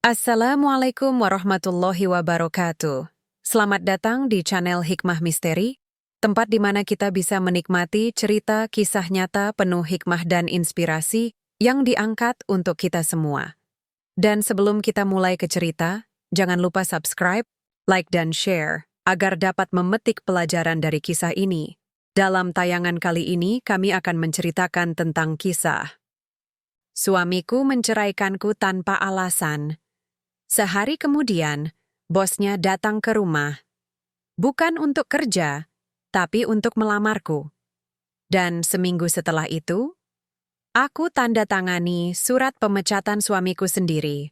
Assalamualaikum warahmatullahi wabarakatuh. Selamat datang di channel Hikmah Misteri, tempat di mana kita bisa menikmati cerita kisah nyata penuh hikmah dan inspirasi yang diangkat untuk kita semua. Dan sebelum kita mulai ke cerita, jangan lupa subscribe, like dan share agar dapat memetik pelajaran dari kisah ini. Dalam tayangan kali ini, kami akan menceritakan tentang kisah Suamiku menceraikanku tanpa alasan. Sehari kemudian, bosnya datang ke rumah. Bukan untuk kerja, tapi untuk melamarku. Dan seminggu setelah itu, aku tanda tangani surat pemecatan suamiku sendiri.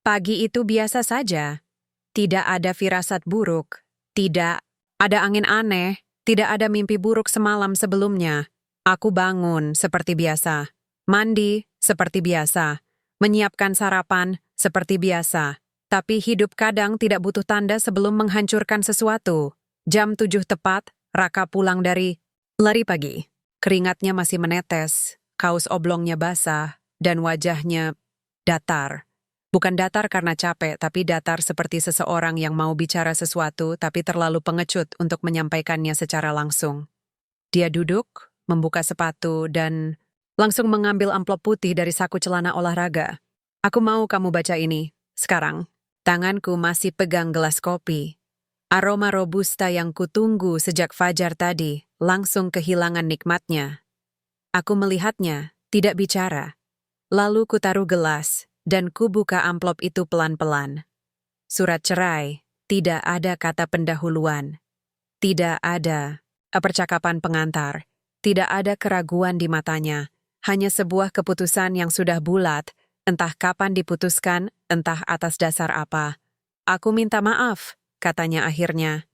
Pagi itu biasa saja. Tidak ada firasat buruk. Tidak ada angin aneh. Tidak ada mimpi buruk semalam sebelumnya. Aku bangun seperti biasa. Mandi seperti biasa. Menyiapkan sarapan seperti biasa. Tapi hidup kadang tidak butuh tanda sebelum menghancurkan sesuatu. Jam 7 tepat, Raka pulang dari lari pagi. Keringatnya masih menetes, kaos oblongnya basah, dan wajahnya datar. Bukan datar karena capek, tapi datar seperti seseorang yang mau bicara sesuatu tapi terlalu pengecut untuk menyampaikannya secara langsung. Dia duduk, membuka sepatu, dan langsung mengambil amplop putih dari saku celana olahraga. Aku mau kamu baca ini, sekarang. Tanganku masih pegang gelas kopi. Aroma robusta yang kutunggu sejak fajar tadi langsung kehilangan nikmatnya. Aku melihatnya, tidak bicara. Lalu kutaruh gelas, dan kubuka amplop itu pelan-pelan. Surat cerai, tidak ada kata pendahuluan. Tidak ada percakapan pengantar. Tidak ada keraguan di matanya. Hanya sebuah keputusan yang sudah bulat, entah kapan diputuskan, entah atas dasar apa. Aku minta maaf, katanya akhirnya.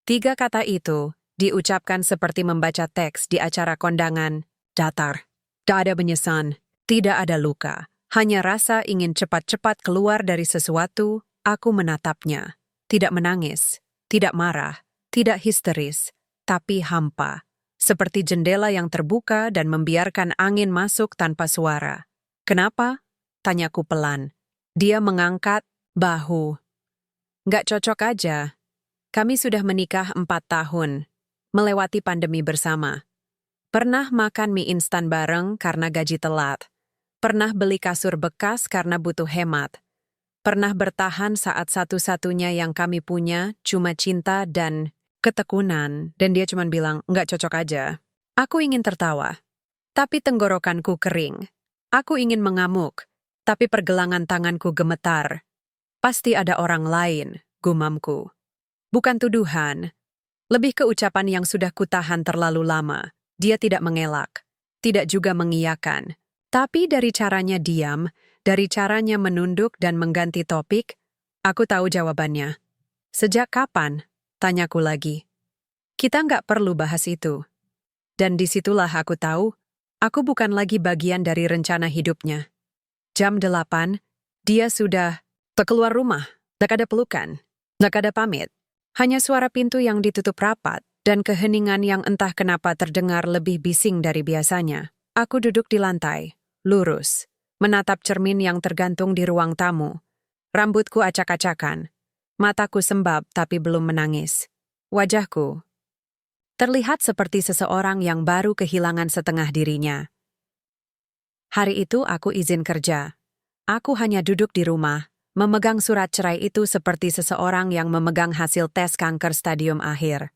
3 kata itu diucapkan seperti membaca teks di acara kondangan. Datar. Tak ada benyesan, tidak ada luka. Hanya rasa ingin cepat-cepat keluar dari sesuatu. Aku menatapnya. Tidak menangis, tidak marah, tidak histeris, tapi hampa. Seperti jendela yang terbuka dan membiarkan angin masuk tanpa suara. Kenapa? Tanyaku pelan. Dia mengangkat bahu. Nggak cocok aja. Kami sudah menikah 4 tahun. Melewati pandemi bersama. Pernah makan mie instan bareng karena gaji telat. Pernah beli kasur bekas karena butuh hemat. Pernah bertahan saat satu-satunya yang kami punya cuma cinta dan ketekunan, dan dia cuma bilang, nggak cocok aja. Aku ingin tertawa, tapi tenggorokanku kering. Aku ingin mengamuk, tapi pergelangan tanganku gemetar. Pasti ada orang lain, gumamku. Bukan tuduhan, lebih ke ucapan yang sudah kutahan terlalu lama. Dia tidak mengelak, tidak juga mengiyakan. Tapi dari caranya diam, dari caranya menunduk dan mengganti topik, aku tahu jawabannya. Sejak kapan? Tanyaku lagi. Kita nggak perlu bahas itu. Dan disitulah aku tahu, aku bukan lagi bagian dari rencana hidupnya. Jam 8, dia sudah keluar rumah. Nggak ada pelukan, nggak ada pamit. Hanya suara pintu yang ditutup rapat dan keheningan yang entah kenapa terdengar lebih bising dari biasanya. Aku duduk di lantai, lurus, menatap cermin yang tergantung di ruang tamu. Rambutku acak-acakan. Mataku sembab tapi belum menangis. Wajahku terlihat seperti seseorang yang baru kehilangan setengah dirinya. Hari itu aku izin kerja. Aku hanya duduk di rumah, memegang surat cerai itu seperti seseorang yang memegang hasil tes kanker stadium akhir.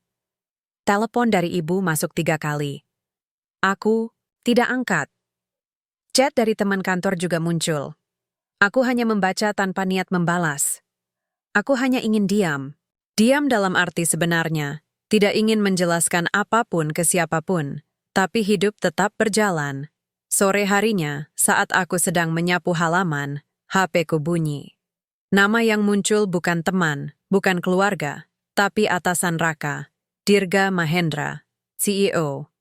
Telepon dari ibu masuk 3 kali. Aku tidak angkat. Chat dari teman kantor juga muncul. Aku hanya membaca tanpa niat membalas. Aku hanya ingin diam. Diam dalam arti sebenarnya. Tidak ingin menjelaskan apapun ke siapapun. Tapi hidup tetap berjalan. Sore harinya, saat aku sedang menyapu halaman, HP-ku bunyi. Nama yang muncul bukan teman, bukan keluarga, tapi atasan Raka, Dirga Mahendra, CEO.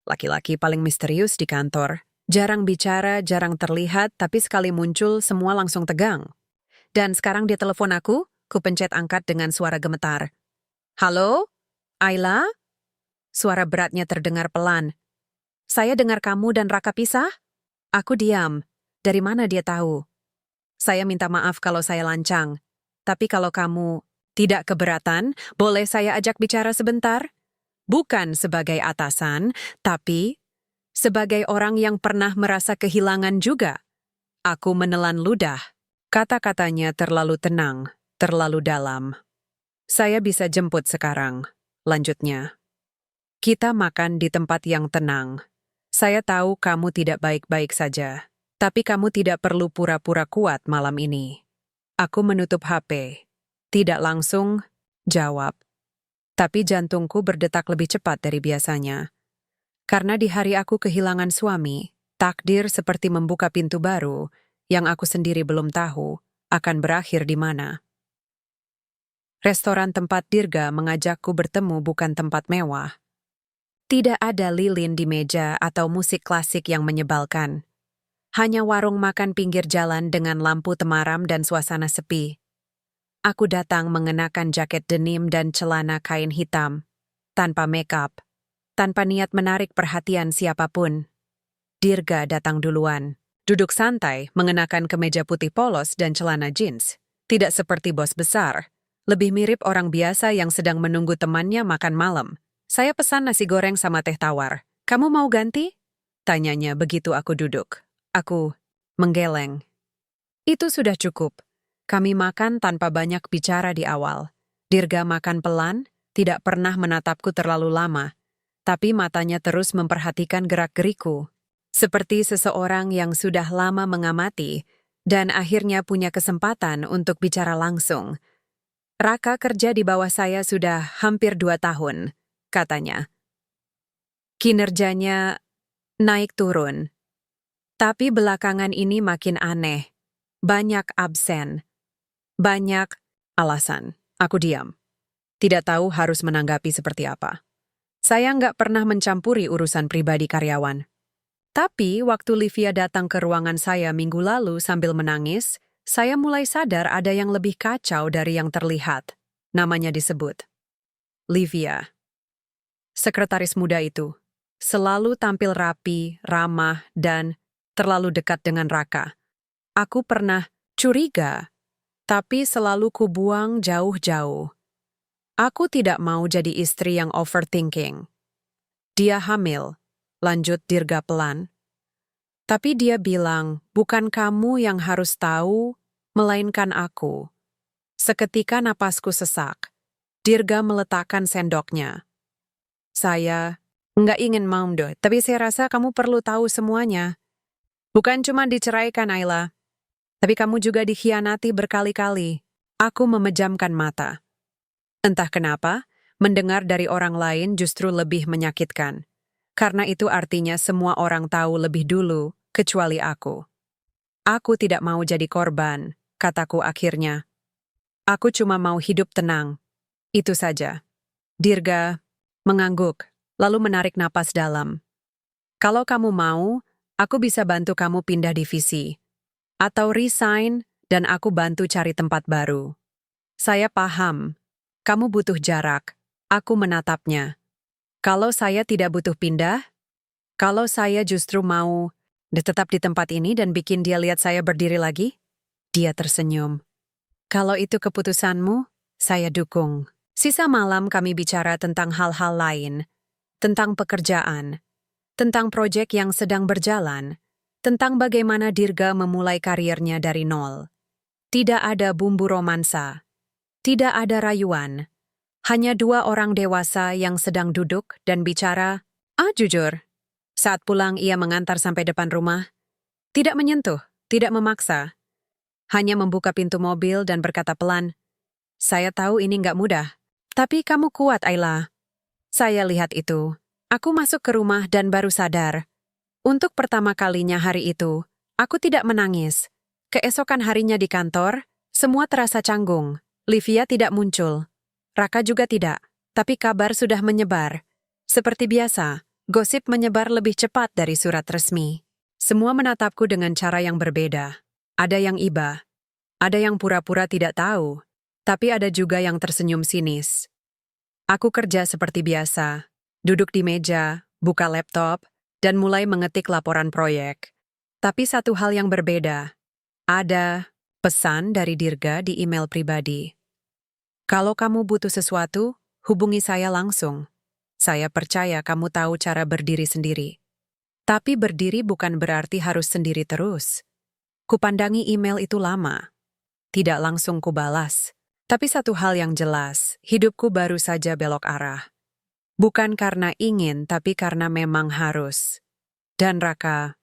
Laki-laki paling misterius di kantor. Jarang bicara, jarang terlihat, tapi sekali muncul semua langsung tegang. Dan sekarang dia telepon aku, ku pencet angkat dengan suara gemetar. Halo? Ayla? Suara beratnya terdengar pelan. Saya dengar kamu dan Raka pisah? Aku diam. Dari mana dia tahu? Saya minta maaf kalau saya lancang. Tapi kalau kamu tidak keberatan, boleh saya ajak bicara sebentar? Bukan sebagai atasan, tapi sebagai orang yang pernah merasa kehilangan juga. Aku menelan ludah. Kata-katanya terlalu tenang, terlalu dalam. Saya bisa jemput sekarang, lanjutnya. Kita makan di tempat yang tenang. Saya tahu kamu tidak baik-baik saja, tapi kamu tidak perlu pura-pura kuat malam ini. Aku menutup HP. Tidak langsung jawab. Tapi jantungku berdetak lebih cepat dari biasanya. Karena di hari aku kehilangan suami, takdir seperti membuka pintu baru yang aku sendiri belum tahu akan berakhir di mana. Restoran tempat Dirga mengajakku bertemu bukan tempat mewah. Tidak ada lilin di meja atau musik klasik yang menyebalkan. Hanya warung makan pinggir jalan dengan lampu temaram dan suasana sepi. Aku datang mengenakan jaket denim dan celana kain hitam, tanpa make-up, tanpa niat menarik perhatian siapapun. Dirga datang duluan, duduk santai mengenakan kemeja putih polos dan celana jeans. Tidak seperti bos besar. Lebih mirip orang biasa yang sedang menunggu temannya makan malam. Saya pesan nasi goreng sama teh tawar. Kamu mau ganti? Tanyanya begitu aku duduk. Aku menggeleng. Itu sudah cukup. Kami makan tanpa banyak bicara di awal. Dirga makan pelan, tidak pernah menatapku terlalu lama. Tapi matanya terus memperhatikan gerak-geriku. Seperti seseorang yang sudah lama mengamati dan akhirnya punya kesempatan untuk bicara langsung. Raka kerja di bawah saya sudah hampir 2 tahun, katanya. Kinerjanya naik turun. Tapi belakangan ini makin aneh. Banyak absen. Banyak alasan. Aku diam. Tidak tahu harus menanggapi seperti apa. Saya nggak pernah mencampuri urusan pribadi karyawan. Tapi waktu Livia datang ke ruangan saya minggu lalu sambil menangis, saya mulai sadar ada yang lebih kacau dari yang terlihat. Namanya disebut. Livia. Sekretaris muda itu. Selalu tampil rapi, ramah, dan terlalu dekat dengan Raka. Aku pernah curiga, tapi selalu kubuang jauh-jauh. Aku tidak mau jadi istri yang overthinking. Dia hamil, lanjut Dirga pelan. Tapi dia bilang, bukan kamu yang harus tahu, melainkan aku. Seketika napasku sesak. Dirga meletakkan sendoknya. Saya nggak ingin Maundo, tapi saya rasa kamu perlu tahu semuanya. Bukan cuma diceraikan, Ayla. Tapi kamu juga dikhianati berkali-kali. Aku memejamkan mata. Entah kenapa, mendengar dari orang lain justru lebih menyakitkan. Karena itu artinya semua orang tahu lebih dulu, kecuali aku. Aku tidak mau jadi korban, kataku akhirnya. Aku cuma mau hidup tenang. Itu saja. Dirga mengangguk, lalu menarik napas dalam. Kalau kamu mau, aku bisa bantu kamu pindah divisi. Atau resign, dan aku bantu cari tempat baru. Saya paham. Kamu butuh jarak. Aku menatapnya. Kalau saya tidak butuh pindah, kalau saya justru mau tetap di tempat ini dan bikin dia lihat saya berdiri lagi, dia tersenyum. Kalau itu keputusanmu, saya dukung. Sisa malam kami bicara tentang hal-hal lain, tentang pekerjaan, tentang proyek yang sedang berjalan, tentang bagaimana Dirga memulai karirnya dari nol. Tidak ada bumbu romansa, tidak ada rayuan, hanya 2 orang dewasa yang sedang duduk dan bicara, jujur. Saat pulang ia mengantar sampai depan rumah, tidak menyentuh, tidak memaksa, hanya membuka pintu mobil dan berkata pelan, saya tahu ini nggak mudah, tapi kamu kuat, Ayla. Saya lihat itu. Aku masuk ke rumah dan baru sadar. Untuk pertama kalinya hari itu, aku tidak menangis. Keesokan harinya di kantor, semua terasa canggung. Livia tidak muncul. Raka juga tidak, tapi kabar sudah menyebar. Seperti biasa, gosip menyebar lebih cepat dari surat resmi. Semua menatapku dengan cara yang berbeda. Ada yang iba, ada yang pura-pura tidak tahu, tapi ada juga yang tersenyum sinis. Aku kerja seperti biasa, duduk di meja, buka laptop, dan mulai mengetik laporan proyek. Tapi satu hal yang berbeda. Ada Pesan dari Dirga di email pribadi. Kalau kamu butuh sesuatu, hubungi saya langsung. Saya percaya kamu tahu cara berdiri sendiri. Tapi berdiri bukan berarti harus sendiri terus. Kupandangi email itu lama. Tidak langsung kubalas. Tapi satu hal yang jelas, hidupku baru saja belok arah. Bukan karena ingin, tapi karena memang harus. Dan Raka,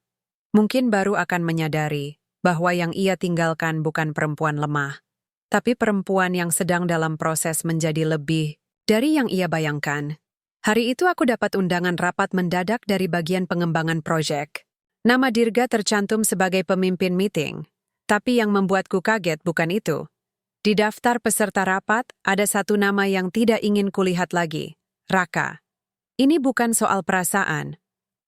mungkin baru akan menyadari bahwa yang ia tinggalkan bukan perempuan lemah, tapi perempuan yang sedang dalam proses menjadi lebih dari yang ia bayangkan. Hari itu aku dapat undangan rapat mendadak dari bagian pengembangan proyek. Nama Dirga tercantum sebagai pemimpin meeting, tapi yang membuatku kaget bukan itu. Di daftar peserta rapat, ada satu nama yang tidak ingin kulihat lagi, Raka. Ini bukan soal perasaan.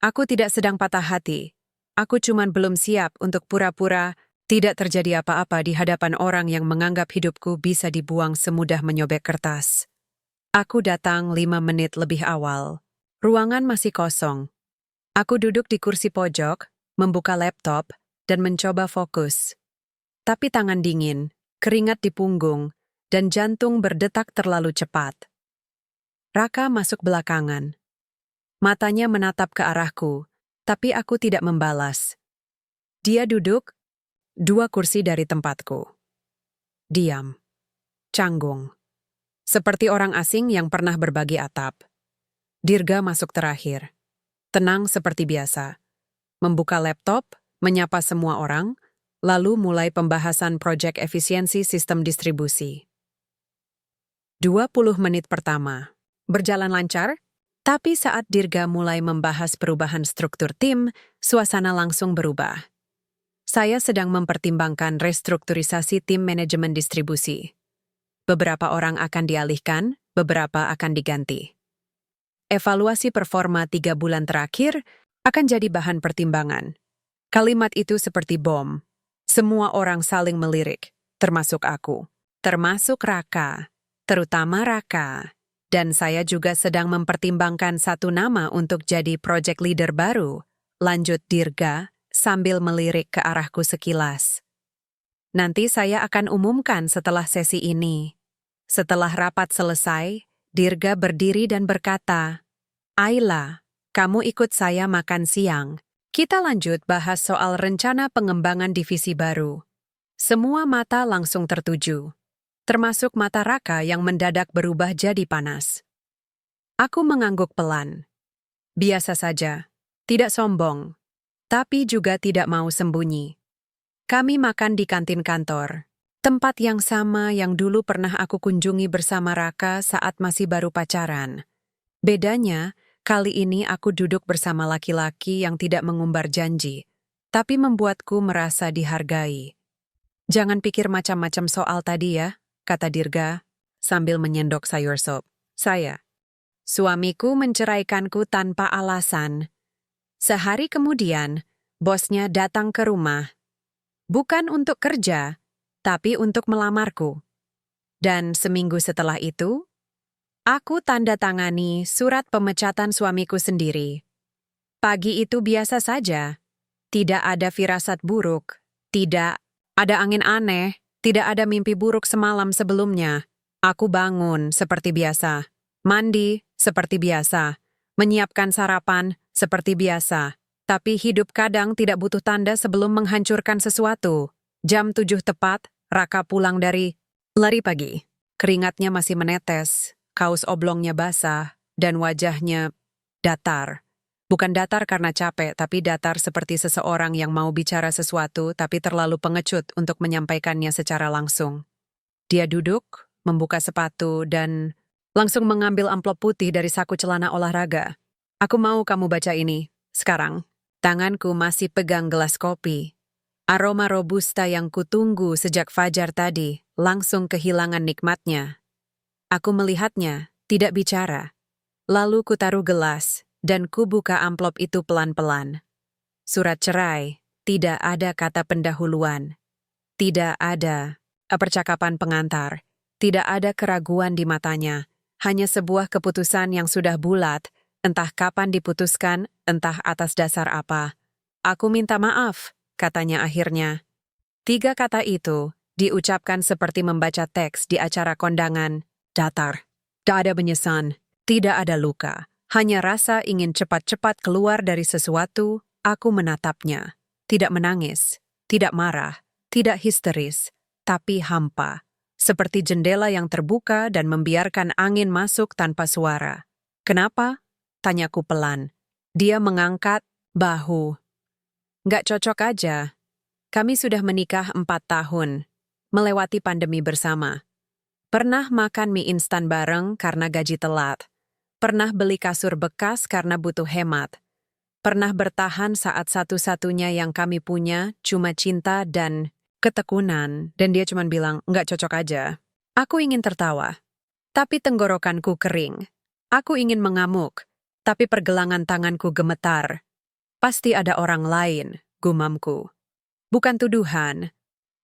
Aku tidak sedang patah hati. Aku cuman belum siap untuk pura-pura tidak terjadi apa-apa di hadapan orang yang menganggap hidupku bisa dibuang semudah menyobek kertas. Aku datang 5 menit lebih awal. Ruangan masih kosong. Aku duduk di kursi pojok, membuka laptop, dan mencoba fokus. Tapi tangan dingin, keringat di punggung, dan jantung berdetak terlalu cepat. Raka masuk belakangan. Matanya menatap ke arahku, tapi aku tidak membalas. Dia duduk 2 kursi dari tempatku. Diam. Canggung. Seperti orang asing yang pernah berbagi atap. Dirga masuk terakhir. Tenang seperti biasa. Membuka laptop, menyapa semua orang, lalu mulai pembahasan proyek efisiensi sistem distribusi. 20 menit pertama. Berjalan lancar, tapi saat Dirga mulai membahas perubahan struktur tim, suasana langsung berubah. Saya sedang mempertimbangkan restrukturisasi tim manajemen distribusi. Beberapa orang akan dialihkan, beberapa akan diganti. Evaluasi performa 3 bulan terakhir akan jadi bahan pertimbangan. Kalimat itu seperti bom. Semua orang saling melirik, termasuk aku. Termasuk Raka, terutama Raka. Dan saya juga sedang mempertimbangkan satu nama untuk jadi project leader baru, lanjut Dirga sambil melirik ke arahku sekilas. Nanti saya akan umumkan setelah sesi ini. Setelah rapat selesai, Dirga berdiri dan berkata, "Ayla, kamu ikut saya makan siang. Kita lanjut bahas soal rencana pengembangan divisi baru." Semua mata langsung tertuju. Termasuk mata Raka yang mendadak berubah jadi panas. Aku mengangguk pelan. Biasa saja, tidak sombong, tapi juga tidak mau sembunyi. Kami makan di kantin kantor, tempat yang sama yang dulu pernah aku kunjungi bersama Raka saat masih baru pacaran. Bedanya, kali ini aku duduk bersama laki-laki yang tidak mengumbar janji, tapi membuatku merasa dihargai. "Jangan pikir macam-macam soal tadi ya," kata Dirga, sambil menyendok sayur sop. Suamiku menceraikanku tanpa alasan. Sehari kemudian, bosnya datang ke rumah. Bukan untuk kerja, tapi untuk melamarku. Dan seminggu setelah itu, aku tanda tangani surat pemecatan suamiku sendiri. Pagi itu biasa saja. Tidak ada firasat buruk. Tidak ada angin aneh. Tidak ada mimpi buruk semalam sebelumnya. Aku bangun seperti biasa. Mandi seperti biasa. Menyiapkan sarapan seperti biasa. Tapi hidup kadang tidak butuh tanda sebelum menghancurkan sesuatu. Jam 7 tepat, Raka pulang dari lari pagi. Keringatnya masih menetes, kaos oblongnya basah, dan wajahnya datar. Bukan datar karena capek, tapi datar seperti seseorang yang mau bicara sesuatu tapi terlalu pengecut untuk menyampaikannya secara langsung. Dia duduk, membuka sepatu, dan langsung mengambil amplop putih dari saku celana olahraga. "Aku mau kamu baca ini, sekarang." Tanganku masih pegang gelas kopi. Aroma robusta yang kutunggu sejak fajar tadi langsung kehilangan nikmatnya. Aku melihatnya, tidak bicara. Lalu kutaruh gelas, dan kubuka amplop itu pelan-pelan. Surat cerai, tidak ada kata pendahuluan. Tidak ada percakapan pengantar. Tidak ada keraguan di matanya. Hanya sebuah keputusan yang sudah bulat, entah kapan diputuskan, entah atas dasar apa. "Aku minta maaf," katanya akhirnya. 3 kata itu, Diucapkan seperti membaca teks di acara kondangan. Datar. Tak ada benyesan. Tidak ada luka. Hanya rasa ingin cepat-cepat keluar dari sesuatu. Aku menatapnya. Tidak menangis. Tidak marah. Tidak histeris. Tapi hampa. Seperti jendela yang terbuka dan membiarkan angin masuk tanpa suara. Kenapa? Tanyaku pelan. Dia mengangkat bahu. Nggak cocok aja. Kami sudah menikah 4 tahun. Melewati pandemi bersama. Pernah makan mie instan bareng karena gaji telat. Pernah beli kasur bekas karena butuh hemat. Pernah bertahan saat satu-satunya yang kami punya cuma cinta dan ketekunan. Dan dia cuma bilang, nggak cocok aja. Aku ingin tertawa. Tapi tenggorokanku kering. Aku ingin mengamuk. Tapi pergelangan tanganku gemetar. Pasti ada orang lain, gumamku. Bukan tuduhan.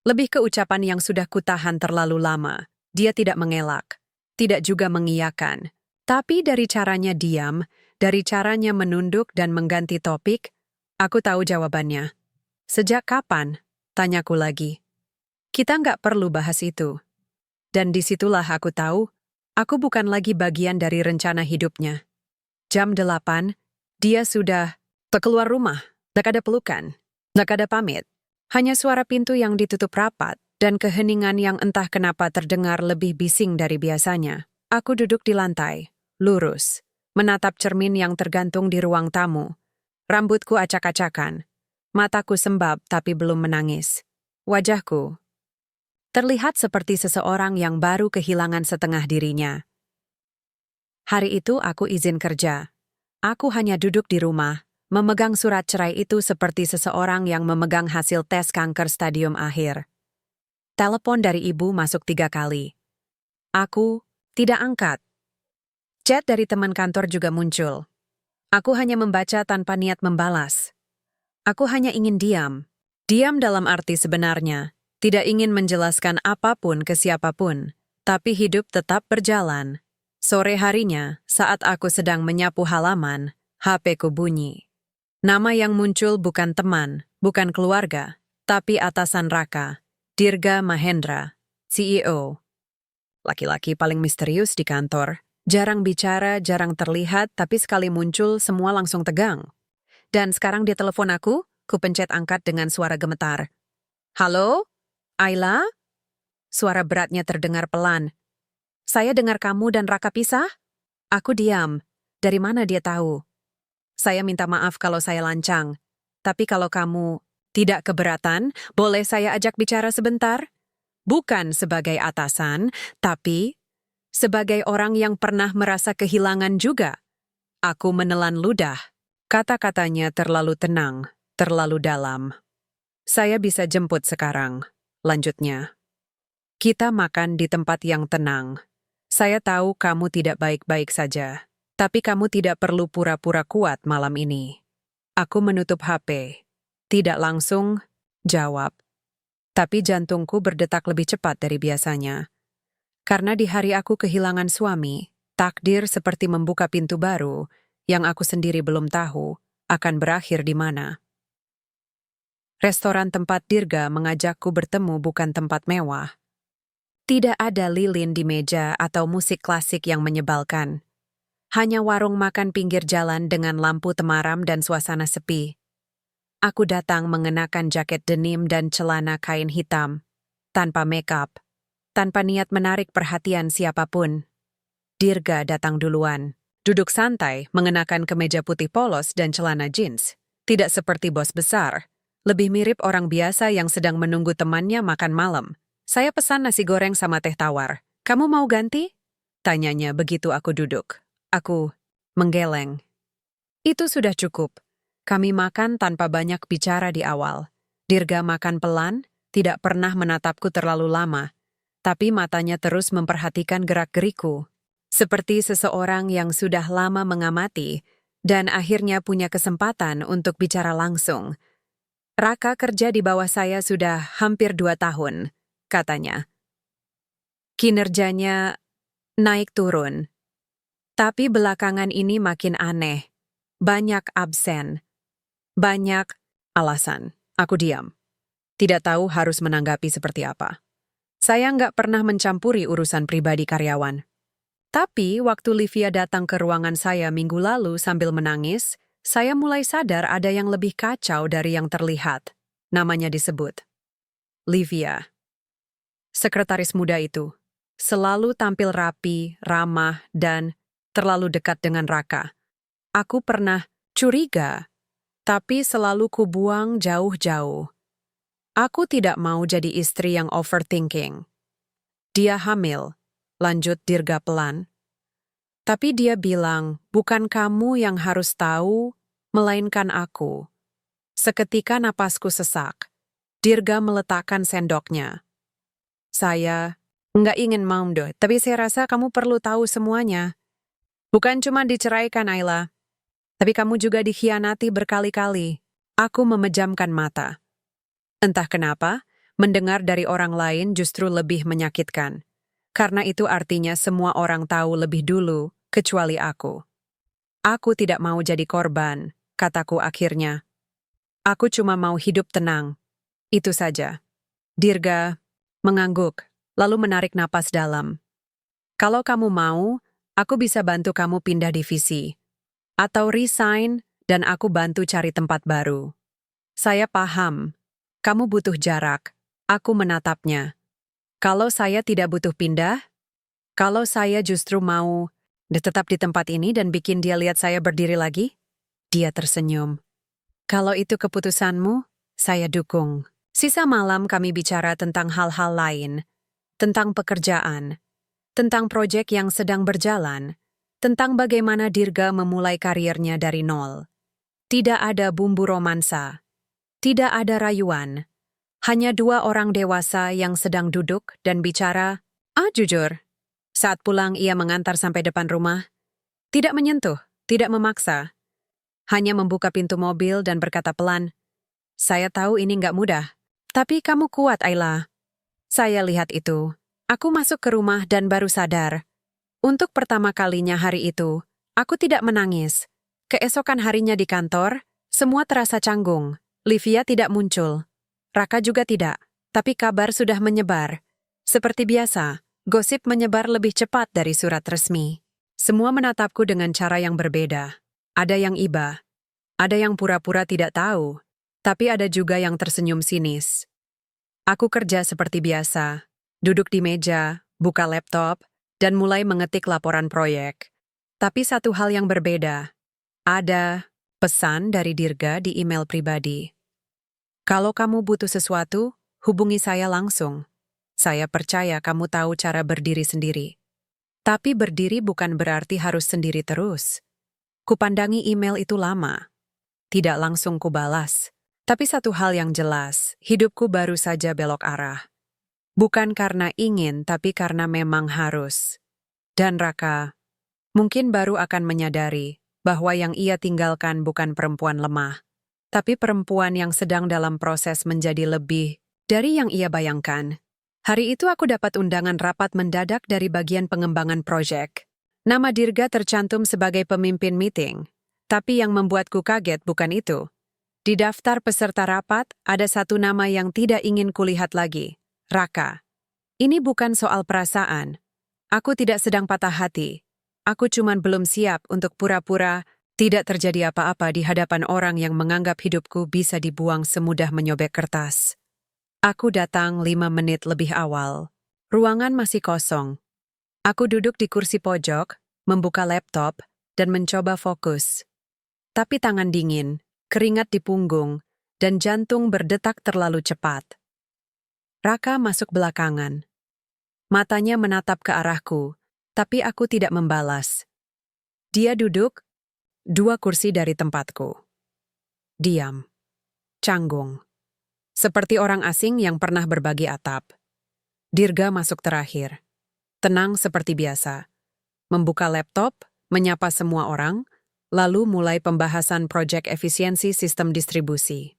Lebih ke ucapan yang sudah kutahan terlalu lama. Dia tidak mengelak. Tidak juga mengiyakan. Tapi dari caranya diam, dari caranya menunduk dan mengganti topik, aku tahu jawabannya. Sejak kapan? Tanyaku lagi. Kita nggak perlu bahas itu. Dan disitulah aku tahu, aku bukan lagi bagian dari rencana hidupnya. Jam 8, dia sudah keluar rumah. Nggak ada pelukan. Nggak ada pamit. Hanya suara pintu yang ditutup rapat dan keheningan yang entah kenapa terdengar lebih bising dari biasanya. Aku duduk di lantai, lurus, menatap cermin yang tergantung di ruang tamu. Rambutku acak-acakan. Mataku sembab tapi belum menangis. Wajahku terlihat seperti seseorang yang baru kehilangan setengah dirinya. Hari itu aku izin kerja. Aku hanya duduk di rumah, memegang surat cerai itu seperti seseorang yang memegang hasil tes kanker stadium akhir. Telepon dari ibu masuk 3 kali. Aku tidak angkat. Chat dari teman kantor juga muncul. Aku hanya membaca tanpa niat membalas. Aku hanya ingin diam. Diam dalam arti sebenarnya. Tidak ingin menjelaskan apapun ke siapapun. Tapi hidup tetap berjalan. Sore harinya, saat aku sedang menyapu halaman, HP-ku bunyi. Nama yang muncul bukan teman, bukan keluarga, tapi atasan Raka, Dirga Mahendra, CEO. Laki-laki paling misterius di kantor, jarang bicara, jarang terlihat, tapi sekali muncul semua langsung tegang. Dan sekarang dia telepon aku, kupencet angkat dengan suara gemetar. Halo? Ayla? Suara beratnya terdengar pelan. Saya dengar kamu dan Raka pisah? Aku diam. Dari mana dia tahu? Saya minta maaf kalau saya lancang. Tapi kalau kamu tidak keberatan, boleh saya ajak bicara sebentar? Bukan sebagai atasan, tapi sebagai orang yang pernah merasa kehilangan juga. Aku menelan ludah. Kata-katanya terlalu tenang, terlalu dalam. Saya bisa jemput sekarang, lanjutnya. Kita makan di tempat yang tenang. Saya tahu kamu tidak baik-baik saja. Tapi kamu tidak perlu pura-pura kuat malam ini. Aku menutup HP. Tidak langsung jawab. Tapi jantungku berdetak lebih cepat dari biasanya. Karena di hari aku kehilangan suami, takdir seperti membuka pintu baru yang aku sendiri belum tahu akan berakhir di mana. Restoran tempat Dirga mengajakku bertemu bukan tempat mewah. Tidak ada lilin di meja atau musik klasik yang menyebalkan. Hanya warung makan pinggir jalan dengan lampu temaram dan suasana sepi. Aku datang mengenakan jaket denim dan celana kain hitam, tanpa make-up, tanpa niat menarik perhatian siapapun. Dirga datang duluan, duduk santai mengenakan kemeja putih polos dan celana jeans. Tidak seperti bos besar, lebih mirip orang biasa yang sedang menunggu temannya makan malam. Saya pesan nasi goreng sama teh tawar. Kamu mau ganti? Tanyanya begitu aku duduk. Aku menggeleng. Itu sudah cukup. Kami makan tanpa banyak bicara di awal. Dirga makan pelan, tidak pernah menatapku terlalu lama. Tapi matanya terus memperhatikan gerak-geriku. Seperti seseorang yang sudah lama mengamati dan akhirnya punya kesempatan untuk bicara langsung. Raka kerja di bawah saya sudah hampir 2 tahun, katanya. Kinerjanya naik turun. Tapi belakangan ini makin aneh. Banyak absen. Banyak alasan. Aku diam. Tidak tahu harus menanggapi seperti apa. Saya nggak pernah mencampuri urusan pribadi karyawan. Tapi waktu Livia datang ke ruangan saya minggu lalu sambil menangis, saya mulai sadar ada yang lebih kacau dari yang terlihat. Namanya disebut Livia. Sekretaris muda itu selalu tampil rapi, ramah, dan terlalu dekat dengan Raka. Aku pernah curiga, tapi selalu kubuang jauh-jauh. Aku tidak mau jadi istri yang overthinking. Dia hamil, lanjut Dirga pelan. Tapi dia bilang, bukan kamu yang harus tahu, melainkan aku. Seketika napasku sesak. Dirga meletakkan sendoknya. Saya nggak ingin doh, tapi saya rasa kamu perlu tahu semuanya. Bukan cuma diceraikan, Ayla, tapi kamu juga dikhianati berkali-kali. Aku memejamkan mata. Entah kenapa, mendengar dari orang lain justru lebih menyakitkan. Karena itu artinya semua orang tahu lebih dulu, kecuali aku. Aku tidak mau jadi korban, kataku akhirnya. Aku cuma mau hidup tenang. Itu saja. Dirga mengangguk, lalu menarik napas dalam. Kalau kamu mau, aku bisa bantu kamu pindah divisi. Atau resign, dan aku bantu cari tempat baru. Saya paham. Kamu butuh jarak. Aku menatapnya. Kalau saya tidak butuh pindah, kalau saya justru mau tetap di tempat ini dan bikin dia lihat saya berdiri lagi, dia tersenyum. Kalau itu keputusanmu, saya dukung. Sisa malam kami bicara tentang hal-hal lain, tentang pekerjaan, tentang proyek yang sedang berjalan, tentang bagaimana Dirga memulai karirnya dari nol. Tidak ada bumbu romansa. Tidak ada rayuan, hanya dua orang dewasa yang sedang duduk dan bicara. Jujur, saat pulang ia mengantar sampai depan rumah. Tidak menyentuh, tidak memaksa. Hanya membuka pintu mobil dan berkata pelan, "Saya tahu ini nggak mudah, tapi kamu kuat, Ayla." Saya lihat itu. Aku masuk ke rumah dan baru sadar. Untuk pertama kalinya hari itu, aku tidak menangis. Keesokan harinya di kantor, semua terasa canggung. Livia tidak muncul. Raka juga tidak. Tapi kabar sudah menyebar. Seperti biasa, gosip menyebar lebih cepat dari surat resmi. Semua menatapku dengan cara yang berbeda. Ada yang iba. Ada yang pura-pura tidak tahu. Tapi ada juga yang tersenyum sinis. Aku kerja seperti biasa. Duduk di meja, buka laptop, dan mulai mengetik laporan proyek. Tapi satu hal yang berbeda. Ada pesan dari Dirga di email pribadi. Kalau kamu butuh sesuatu, hubungi saya langsung. Saya percaya kamu tahu cara berdiri sendiri. Tapi berdiri bukan berarti harus sendiri terus. Kupandangi email itu lama. Tidak langsung kubalas. Tapi satu hal yang jelas, hidupku baru saja belok arah. Bukan karena ingin, tapi karena memang harus. Dan Raka, mungkin baru akan menyadari bahwa yang ia tinggalkan bukan perempuan lemah. Tapi perempuan yang sedang dalam proses menjadi lebih dari yang ia bayangkan. Hari itu aku dapat undangan rapat mendadak dari bagian pengembangan proyek. Nama Dirga tercantum sebagai pemimpin meeting. Tapi yang membuatku kaget bukan itu. Di daftar peserta rapat, ada satu nama yang tidak ingin kulihat lagi. Raka. Ini bukan soal perasaan. Aku tidak sedang patah hati. Aku cuman belum siap untuk pura-pura tidak terjadi apa-apa di hadapan orang yang menganggap hidupku bisa dibuang semudah menyobek kertas. Aku datang 5 menit lebih awal. Ruangan masih kosong. Aku duduk di kursi pojok, membuka laptop, dan mencoba fokus. Tapi tangan dingin, keringat di punggung, dan jantung berdetak terlalu cepat. Raka masuk belakangan. Matanya menatap ke arahku, tapi aku tidak membalas. Dia duduk 2 kursi dari tempatku. Diam. Canggung. Seperti orang asing yang pernah berbagi atap. Dirga masuk terakhir. Tenang seperti biasa. Membuka laptop, menyapa semua orang, lalu mulai pembahasan proyek efisiensi sistem distribusi.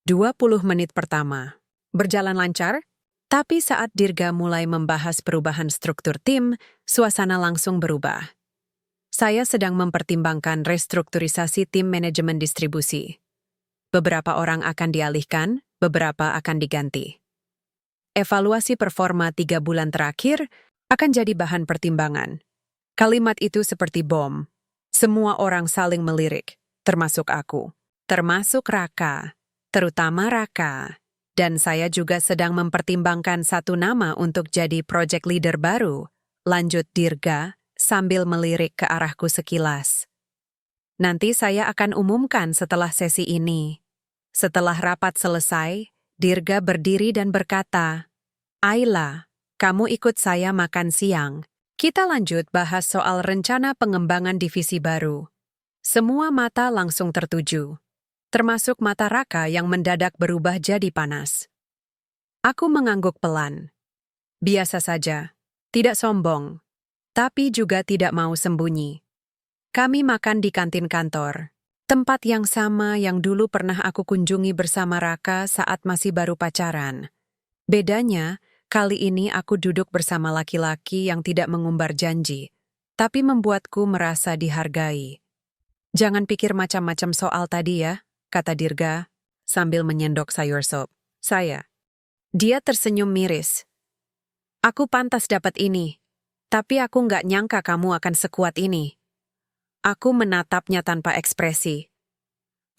20 menit pertama. Berjalan lancar, tapi saat Dirga mulai membahas perubahan struktur tim, suasana langsung berubah. Saya sedang mempertimbangkan restrukturisasi tim manajemen distribusi. Beberapa orang akan dialihkan, beberapa akan diganti. evaluasi performa 3 bulan terakhir akan jadi bahan pertimbangan. Kalimat itu seperti bom. Semua orang saling melirik, termasuk aku. Termasuk Raka. Terutama Raka. Dan saya juga sedang mempertimbangkan satu nama untuk jadi project leader baru. Lanjut Dirga, sambil melirik ke arahku sekilas. Nanti saya akan umumkan setelah sesi ini. Setelah rapat selesai, Dirga berdiri dan berkata, Ayla, kamu ikut saya makan siang. Kita lanjut bahas soal rencana pengembangan divisi baru. Semua mata langsung tertuju, termasuk mata Raka yang mendadak berubah jadi panas. Aku mengangguk pelan. Biasa saja, tidak sombong, tapi juga tidak mau sembunyi. Kami makan di kantin kantor, tempat yang sama yang dulu pernah aku kunjungi bersama Raka saat masih baru pacaran. Bedanya, kali ini aku duduk bersama laki-laki yang tidak mengumbar janji, tapi membuatku merasa dihargai. Jangan pikir macam-macam soal tadi ya, kata Dirga, sambil menyendok sayur sop. Dia tersenyum miris. Aku pantas dapat ini, tapi aku nggak nyangka kamu akan sekuat ini. Aku menatapnya tanpa ekspresi.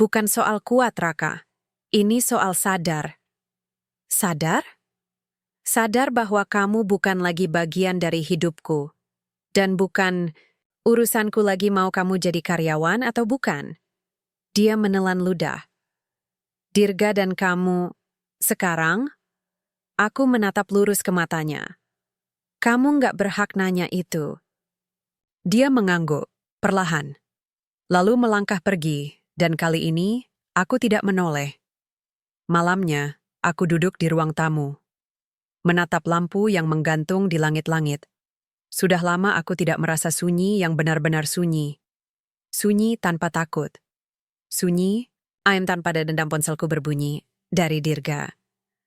Bukan soal kuat, Raka. Ini soal sadar. Sadar? Sadar bahwa kamu bukan lagi bagian dari hidupku. Dan bukan urusanku lagi mau kamu jadi karyawan atau bukan. Dia menelan ludah. Dirga dan kamu, sekarang, aku menatap lurus ke matanya. Kamu nggak berhak nanya itu. Dia mengangguk, perlahan. Lalu melangkah pergi, dan kali ini, aku tidak menoleh. Malamnya, aku duduk di ruang tamu. Menatap lampu yang menggantung di langit-langit. Sudah lama aku tidak merasa sunyi yang benar-benar sunyi. Sunyi tanpa takut. Sunyi, ayam tanpa dendam ponselku berbunyi, dari Dirga.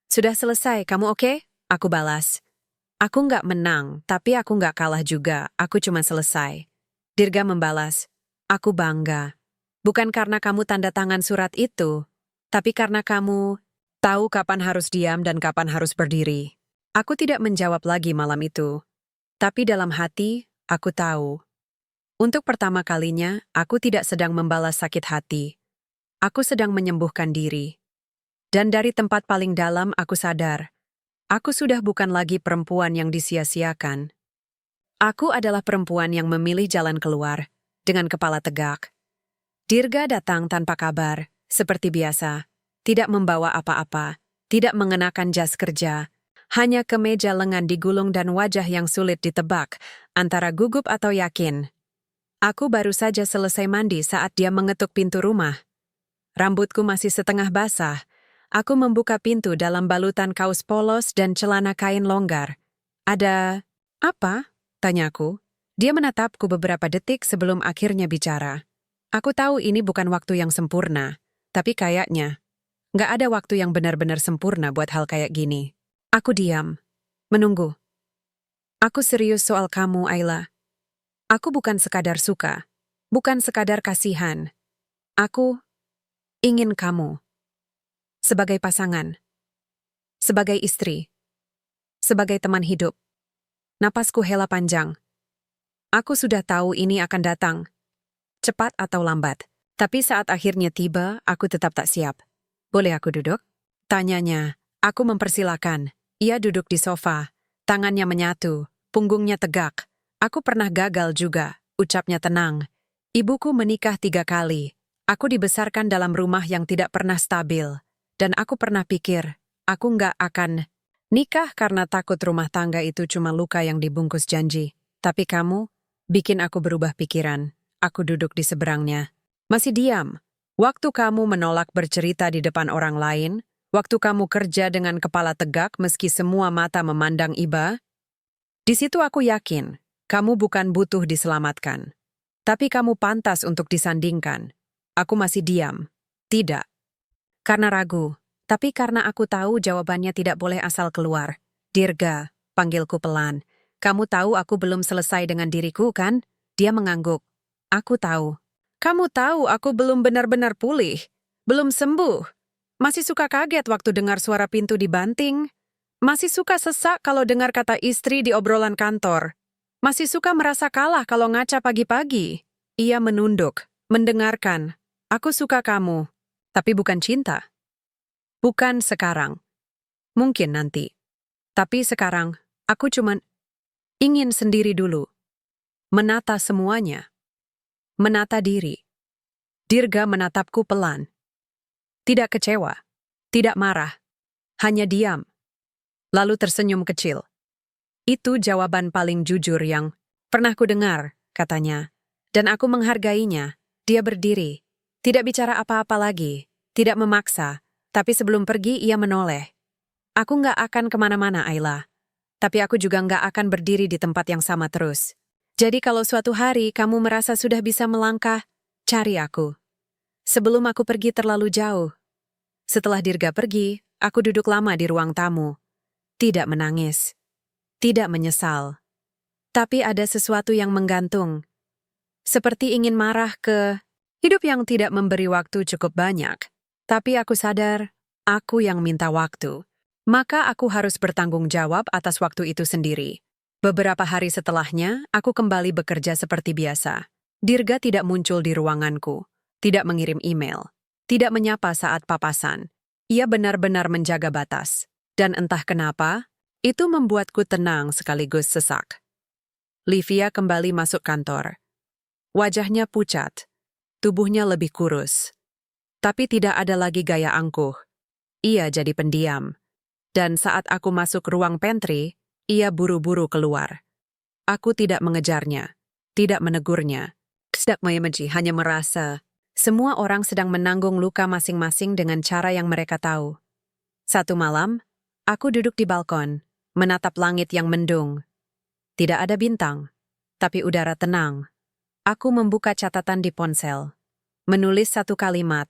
Sudah selesai, kamu oke? Aku balas. Aku nggak menang, tapi aku nggak kalah juga, aku cuma selesai. Dirga membalas, aku bangga. Bukan karena kamu tanda tangan surat itu, tapi karena kamu tahu kapan harus diam dan kapan harus berdiri. Aku tidak menjawab lagi malam itu. Tapi dalam hati, aku tahu. Untuk pertama kalinya, aku tidak sedang membalas sakit hati. Aku sedang menyembuhkan diri. Dan dari tempat paling dalam aku sadar, aku sudah bukan lagi perempuan yang disia-siakan. Aku adalah perempuan yang memilih jalan keluar, dengan kepala tegak. Dirga datang tanpa kabar, seperti biasa. Tidak membawa apa-apa, tidak mengenakan jas kerja, hanya kemeja lengan digulung dan wajah yang sulit ditebak, antara gugup atau yakin. Aku baru saja selesai mandi saat dia mengetuk pintu rumah. Rambutku masih setengah basah. Aku membuka pintu dalam balutan kaos polos dan celana kain longgar. Ada apa? Tanyaku. Dia menatapku beberapa detik sebelum akhirnya bicara. Aku tahu ini bukan waktu yang sempurna, tapi kayaknya nggak ada waktu yang benar-benar sempurna buat hal kayak gini. Aku diam, menunggu. Aku serius soal kamu, Ayla. Aku bukan sekadar suka, bukan sekadar kasihan. Aku ingin kamu. Sebagai pasangan, sebagai istri, sebagai teman hidup. Napasku hela panjang. Aku sudah tahu ini akan datang, cepat atau lambat. Tapi saat akhirnya tiba, aku tetap tak siap. Boleh aku duduk? Tanyanya. Aku mempersilakan. Ia duduk di sofa, tangannya menyatu, punggungnya tegak. Aku pernah gagal juga, ucapnya tenang. Ibuku menikah 3 kali. Aku dibesarkan dalam rumah yang tidak pernah stabil. Dan aku pernah pikir, aku nggak akan nikah karena takut rumah tangga itu cuma luka yang dibungkus janji. Tapi kamu bikin aku berubah pikiran. Aku duduk di seberangnya. Masih diam. Waktu kamu menolak bercerita di depan orang lain, waktu kamu kerja dengan kepala tegak meski semua mata memandang iba, di situ aku yakin, kamu bukan butuh diselamatkan. Tapi kamu pantas untuk disandingkan. Aku masih diam. Tidak. Karena ragu, tapi karena aku tahu jawabannya tidak boleh asal keluar. Dirga, panggilku pelan. Kamu tahu aku belum selesai dengan diriku, kan? Dia mengangguk. Aku tahu. Kamu tahu aku belum benar-benar pulih. Belum sembuh. Masih suka kaget waktu dengar suara pintu dibanting. Masih suka sesak kalau dengar kata istri di obrolan kantor. Masih suka merasa kalah kalau ngaca pagi-pagi. Ia menunduk, mendengarkan. Aku suka kamu, tapi bukan cinta. Bukan sekarang. Mungkin nanti. Tapi sekarang, aku cuman ingin sendiri dulu. Menata semuanya. Menata diri. Dirga menatapku pelan. Tidak kecewa. Tidak marah. Hanya diam. Lalu tersenyum kecil. Itu jawaban paling jujur yang pernah ku dengar, katanya. Dan aku menghargainya. Dia berdiri. Tidak bicara apa-apa lagi. Tidak memaksa. Tapi sebelum pergi, ia menoleh. Aku nggak akan kemana-mana, Ayla. Tapi aku juga nggak akan berdiri di tempat yang sama terus. Jadi kalau suatu hari kamu merasa sudah bisa melangkah, cari aku. Sebelum aku pergi terlalu jauh. Setelah Dirga pergi, aku duduk lama di ruang tamu. Tidak menangis. Tidak menyesal. Tapi ada sesuatu yang menggantung. Seperti ingin marah ke hidup yang tidak memberi waktu cukup banyak. Tapi aku sadar, aku yang minta waktu. Maka aku harus bertanggung jawab atas waktu itu sendiri. Beberapa hari setelahnya, aku kembali bekerja seperti biasa. Dirga tidak muncul di ruanganku. Tidak mengirim email. Tidak menyapa saat papasan. Ia benar-benar menjaga batas. Dan entah kenapa, itu membuatku tenang sekaligus sesak. Livia kembali masuk kantor. Wajahnya pucat, tubuhnya lebih kurus. Tapi tidak ada lagi gaya angkuh. Ia jadi pendiam. Dan saat aku masuk ruang pantry, ia buru-buru keluar. Aku tidak mengejarnya, tidak menegurnya. Kesedak Mayamanji hanya merasa semua orang sedang menanggung luka masing-masing dengan cara yang mereka tahu. Satu malam, aku duduk di balkon, menatap langit yang mendung. Tidak ada bintang, tapi udara tenang. Aku membuka catatan di ponsel. Menulis satu kalimat.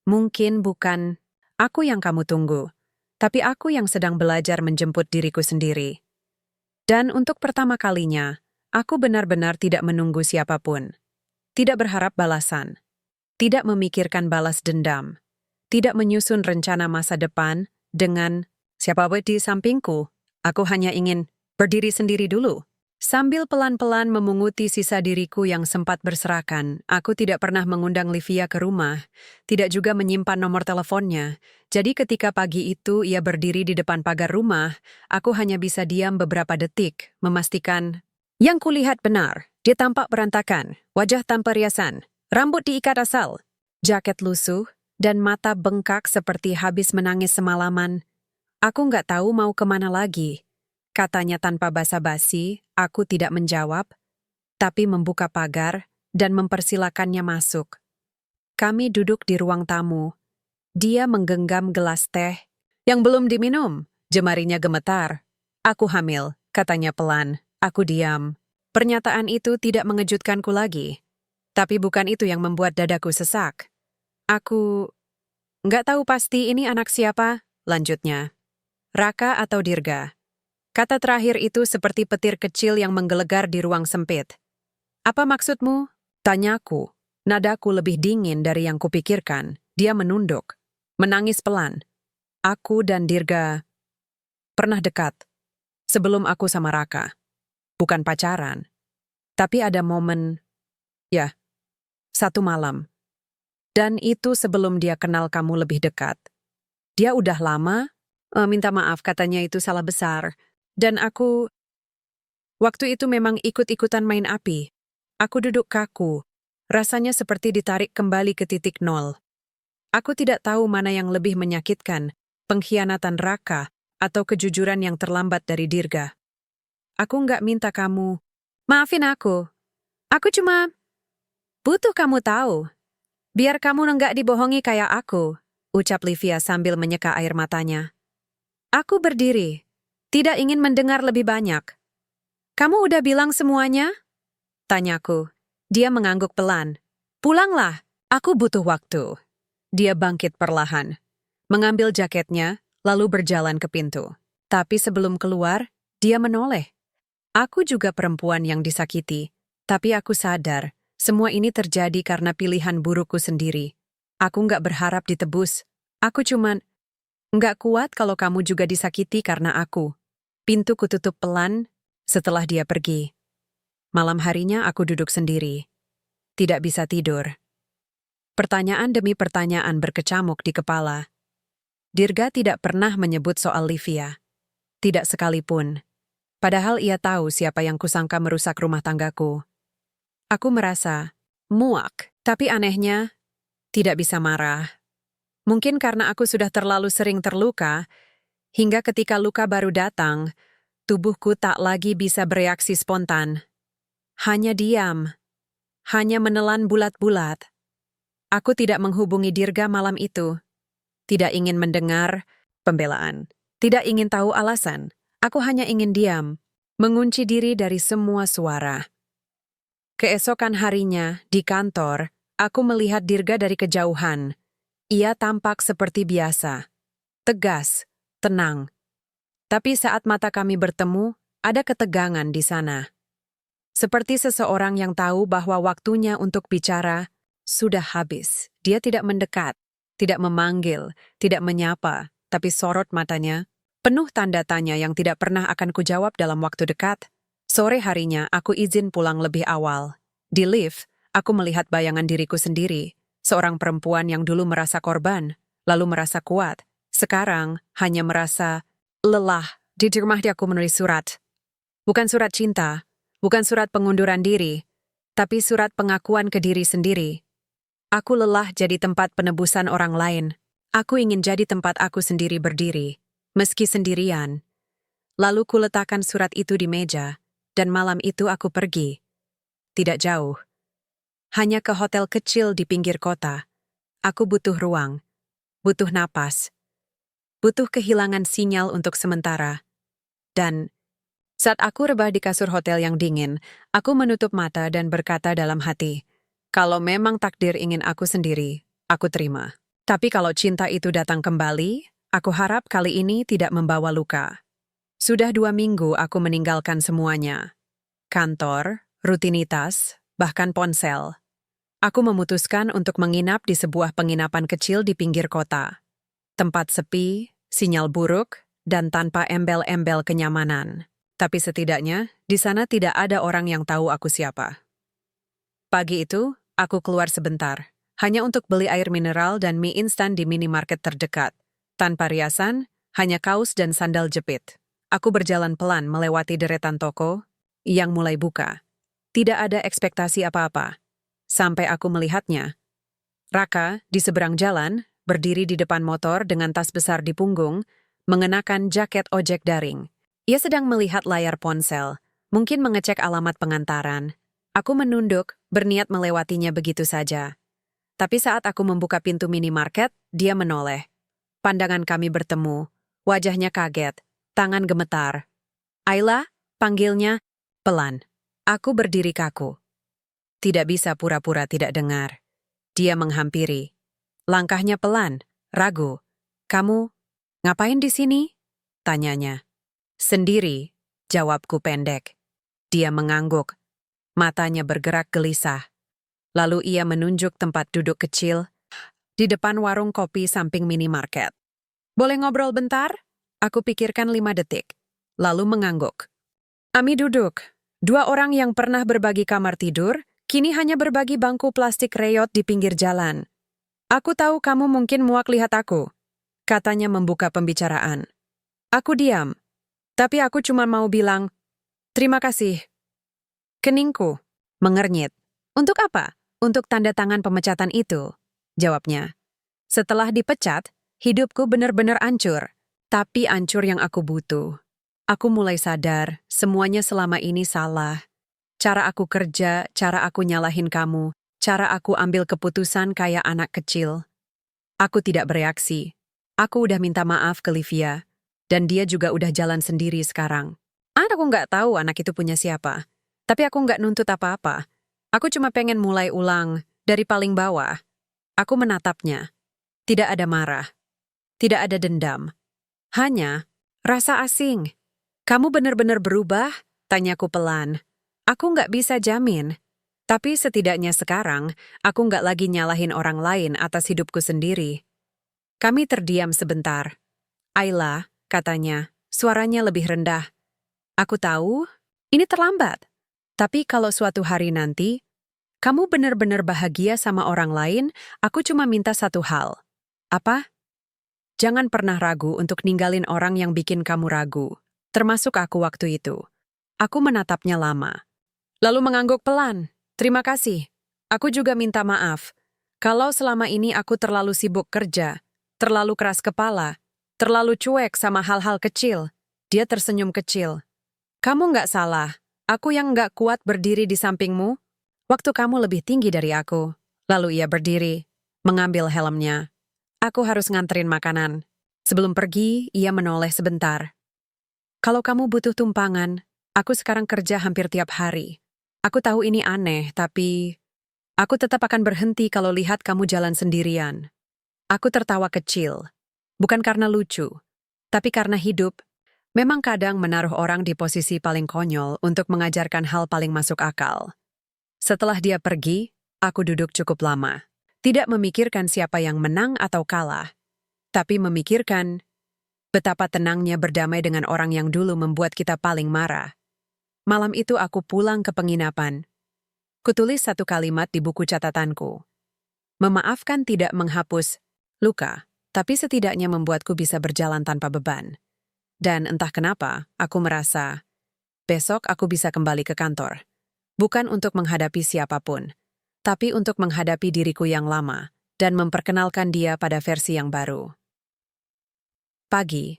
Mungkin bukan aku yang kamu tunggu, tapi aku yang sedang belajar menjemput diriku sendiri. Dan untuk pertama kalinya, aku benar-benar tidak menunggu siapapun. Tidak berharap balasan. Tidak memikirkan balas dendam. Tidak menyusun rencana masa depan dengan siapa di sampingku. Aku hanya ingin berdiri sendiri dulu. Sambil pelan-pelan memunguti sisa diriku yang sempat berserakan, aku tidak pernah mengundang Livia ke rumah, tidak juga menyimpan nomor teleponnya. Jadi ketika pagi itu ia berdiri di depan pagar rumah, aku hanya bisa diam beberapa detik, memastikan yang kulihat benar. Dia tampak berantakan, wajah tanpa riasan, rambut diikat asal, jaket lusuh, dan mata bengkak seperti habis menangis semalaman. Aku nggak tahu mau kemana lagi. Katanya tanpa basa-basi, aku tidak menjawab, tapi membuka pagar dan mempersilakannya masuk. Kami duduk di ruang tamu. Dia menggenggam gelas teh yang belum diminum. Jemarinya gemetar. Aku hamil, katanya pelan. Aku diam. Pernyataan itu tidak mengejutkanku lagi. Tapi bukan itu yang membuat dadaku sesak. Aku nggak tahu pasti ini anak siapa, lanjutnya. Raka atau Dirga? Kata terakhir itu seperti petir kecil yang menggelegar di ruang sempit. Apa maksudmu? Tanyaku. Nadaku lebih dingin dari yang kupikirkan. Dia menunduk. Menangis pelan. Aku dan Dirga pernah dekat. Sebelum aku sama Raka. Bukan pacaran. Tapi ada momen, satu malam. Dan itu sebelum dia kenal kamu lebih dekat. Dia udah lama, minta maaf katanya itu salah besar. Dan aku, waktu itu memang ikut-ikutan main api. Aku duduk kaku, rasanya seperti ditarik kembali ke titik nol. Aku tidak tahu mana yang lebih menyakitkan, pengkhianatan Raka atau kejujuran yang terlambat dari Dirga. Aku nggak minta kamu, maafin aku. Aku cuma butuh kamu tahu. Biar kamu nggak dibohongi kayak aku, ucap Livia sambil menyeka air matanya. Aku berdiri. Tidak ingin mendengar lebih banyak. Kamu udah bilang semuanya? Tanyaku. Dia mengangguk pelan. Pulanglah, aku butuh waktu. Dia bangkit perlahan. Mengambil jaketnya, lalu berjalan ke pintu. Tapi sebelum keluar, dia menoleh. Aku juga perempuan yang disakiti. Tapi aku sadar, semua ini terjadi karena pilihan burukku sendiri. Aku nggak berharap ditebus. Aku cuman Nggak kuat kalau kamu juga disakiti karena aku. Pintu kututup pelan setelah dia pergi. Malam harinya aku duduk sendiri. Tidak bisa tidur. Pertanyaan demi pertanyaan berkecamuk di kepala. Dirga tidak pernah menyebut soal Livia. Tidak sekalipun. Padahal ia tahu siapa yang kusangka merusak rumah tanggaku. Aku merasa muak, tapi anehnya tidak bisa marah. Mungkin karena aku sudah terlalu sering terluka, hingga ketika luka baru datang, tubuhku tak lagi bisa bereaksi spontan. Hanya diam. Hanya menelan bulat-bulat. Aku tidak menghubungi Dirga malam itu. Tidak ingin mendengar pembelaan. Tidak ingin tahu alasan. Aku hanya ingin diam. Mengunci diri dari semua suara. Keesokan harinya, di kantor, aku melihat Dirga dari kejauhan. Ia tampak seperti biasa. Tegas, tenang. Tapi saat mata kami bertemu, ada ketegangan di sana. Seperti seseorang yang tahu bahwa waktunya untuk bicara sudah habis. Dia tidak mendekat, tidak memanggil, tidak menyapa, tapi sorot matanya penuh tanda tanya yang tidak pernah akan kujawab dalam waktu dekat. Sore harinya aku izin pulang lebih awal. Di lift, aku melihat bayangan diriku sendiri, seorang perempuan yang dulu merasa korban, lalu merasa kuat. Sekarang hanya merasa lelah. Di rumah aku menulis surat. Bukan surat cinta, bukan surat pengunduran diri, tapi surat pengakuan ke diri sendiri. Aku lelah jadi tempat penebusan orang lain. Aku ingin jadi tempat aku sendiri berdiri, meski sendirian. Lalu kuletakkan surat itu di meja, dan malam itu aku pergi. Tidak jauh. Hanya ke hotel kecil di pinggir kota. Aku butuh ruang, butuh napas, butuh kehilangan sinyal untuk sementara. Dan saat aku rebah di kasur hotel yang dingin, aku menutup mata dan berkata dalam hati, kalau memang takdir ingin aku sendiri, aku terima. Tapi kalau cinta itu datang kembali, aku harap kali ini tidak membawa luka. Sudah 2 minggu aku meninggalkan semuanya. Kantor, rutinitas, bahkan ponsel. Aku memutuskan untuk menginap di sebuah penginapan kecil di pinggir kota. Tempat sepi, sinyal buruk, dan tanpa embel-embel kenyamanan. Tapi setidaknya, di sana tidak ada orang yang tahu aku siapa. Pagi itu, aku keluar sebentar, hanya untuk beli air mineral dan mie instan di minimarket terdekat. Tanpa riasan, hanya kaos dan sandal jepit. Aku berjalan pelan melewati deretan toko yang mulai buka. Tidak ada ekspektasi apa-apa. Sampai aku melihatnya. Raka, di seberang jalan, berdiri di depan motor dengan tas besar di punggung, mengenakan jaket ojek daring. Ia sedang melihat layar ponsel, mungkin mengecek alamat pengantaran. Aku menunduk, berniat melewatinya begitu saja. Tapi saat aku membuka pintu minimarket, dia menoleh. Pandangan kami bertemu, wajahnya kaget, tangan gemetar. Ayla, panggilnya, pelan. Aku berdiri kaku. Tidak bisa pura-pura tidak dengar. Dia menghampiri. Langkahnya pelan, ragu. Kamu, ngapain di sini? Tanyanya. Sendiri, jawabku pendek. Dia mengangguk. Matanya bergerak gelisah. Lalu ia menunjuk tempat duduk kecil di depan warung kopi samping minimarket. Boleh ngobrol bentar? Aku pikirkan 5 detik. Lalu mengangguk. Ami duduk. 2 orang yang pernah berbagi kamar tidur, kini hanya berbagi bangku plastik reyot di pinggir jalan. Aku tahu kamu mungkin muak lihat aku, katanya membuka pembicaraan. Aku diam. Tapi aku cuma mau bilang, terima kasih. Keningku mengernyit. Untuk apa? Untuk tanda tangan pemecatan itu, jawabnya. Setelah dipecat, hidupku benar-benar hancur. Tapi hancur yang aku butuh. Aku mulai sadar, semuanya selama ini salah. Cara aku kerja, cara aku nyalahin kamu, cara aku ambil keputusan kayak anak kecil. Aku tidak bereaksi. Aku udah minta maaf ke Livia. Dan dia juga udah jalan sendiri sekarang. Aku nggak tahu anak itu punya siapa. Tapi aku nggak nuntut apa-apa. Aku cuma pengen mulai ulang dari paling bawah. Aku menatapnya. Tidak ada marah. Tidak ada dendam. Hanya rasa asing. Kamu benar-benar berubah? Tanyaku pelan. Aku nggak bisa jamin. Tapi setidaknya sekarang, aku nggak lagi nyalahin orang lain atas hidupku sendiri. Kami terdiam sebentar. Ayla, katanya, suaranya lebih rendah. Aku tahu, ini terlambat. Tapi kalau suatu hari nanti, kamu benar-benar bahagia sama orang lain, aku cuma minta satu hal. Apa? Jangan pernah ragu untuk ninggalin orang yang bikin kamu ragu. Termasuk aku waktu itu. Aku menatapnya lama. Lalu mengangguk pelan. Terima kasih. Aku juga minta maaf. Kalau selama ini aku terlalu sibuk kerja, terlalu keras kepala, terlalu cuek sama hal-hal kecil. Dia tersenyum kecil. Kamu nggak salah. Aku yang nggak kuat berdiri di sampingmu. Waktu kamu lebih tinggi dari aku. Lalu ia berdiri, mengambil helmnya. Aku harus nganterin makanan. Sebelum pergi, ia menoleh sebentar. Kalau kamu butuh tumpangan, aku sekarang kerja hampir tiap hari. Aku tahu ini aneh, tapi aku tetap akan berhenti kalau lihat kamu jalan sendirian. Aku tertawa kecil. Bukan karena lucu, tapi karena hidup memang kadang menaruh orang di posisi paling konyol untuk mengajarkan hal paling masuk akal. Setelah dia pergi, aku duduk cukup lama. Tidak memikirkan siapa yang menang atau kalah, tapi memikirkan betapa tenangnya berdamai dengan orang yang dulu membuat kita paling marah. Malam itu aku pulang ke penginapan. Kutulis satu kalimat di buku catatanku. Memaafkan tidak menghapus luka, tapi setidaknya membuatku bisa berjalan tanpa beban. Dan entah kenapa, aku merasa, besok aku bisa kembali ke kantor. Bukan untuk menghadapi siapapun, tapi untuk menghadapi diriku yang lama dan memperkenalkan dia pada versi yang baru. Pagi.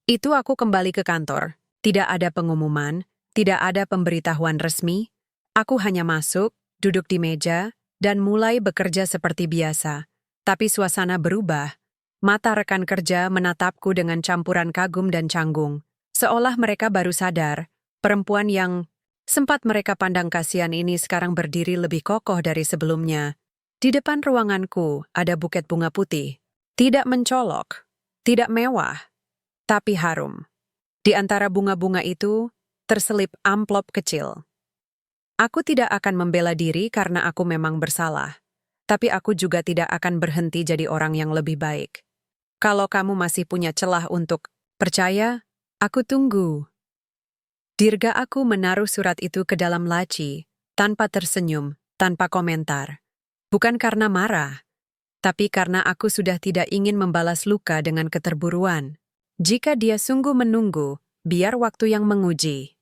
Itu aku kembali ke kantor. Tidak ada pengumuman, tidak ada pemberitahuan resmi. Aku hanya masuk, duduk di meja, dan mulai bekerja seperti biasa. Tapi suasana berubah. Mata rekan kerja menatapku dengan campuran kagum dan canggung. Seolah mereka baru sadar, perempuan yang sempat mereka pandang kasihan ini sekarang berdiri lebih kokoh dari sebelumnya. Di depan ruanganku ada buket bunga putih. Tidak mencolok, tidak mewah, tapi harum. Di antara bunga-bunga itu, terselip amplop kecil. Aku tidak akan membela diri karena aku memang bersalah. Tapi aku juga tidak akan berhenti jadi orang yang lebih baik. Kalau kamu masih punya celah untuk percaya, aku tunggu. Dirga aku menaruh surat itu ke dalam laci, tanpa tersenyum, tanpa komentar. Bukan karena marah, tapi karena aku sudah tidak ingin membalas luka dengan keterburuan. Jika dia sungguh menunggu, biar waktu yang menguji.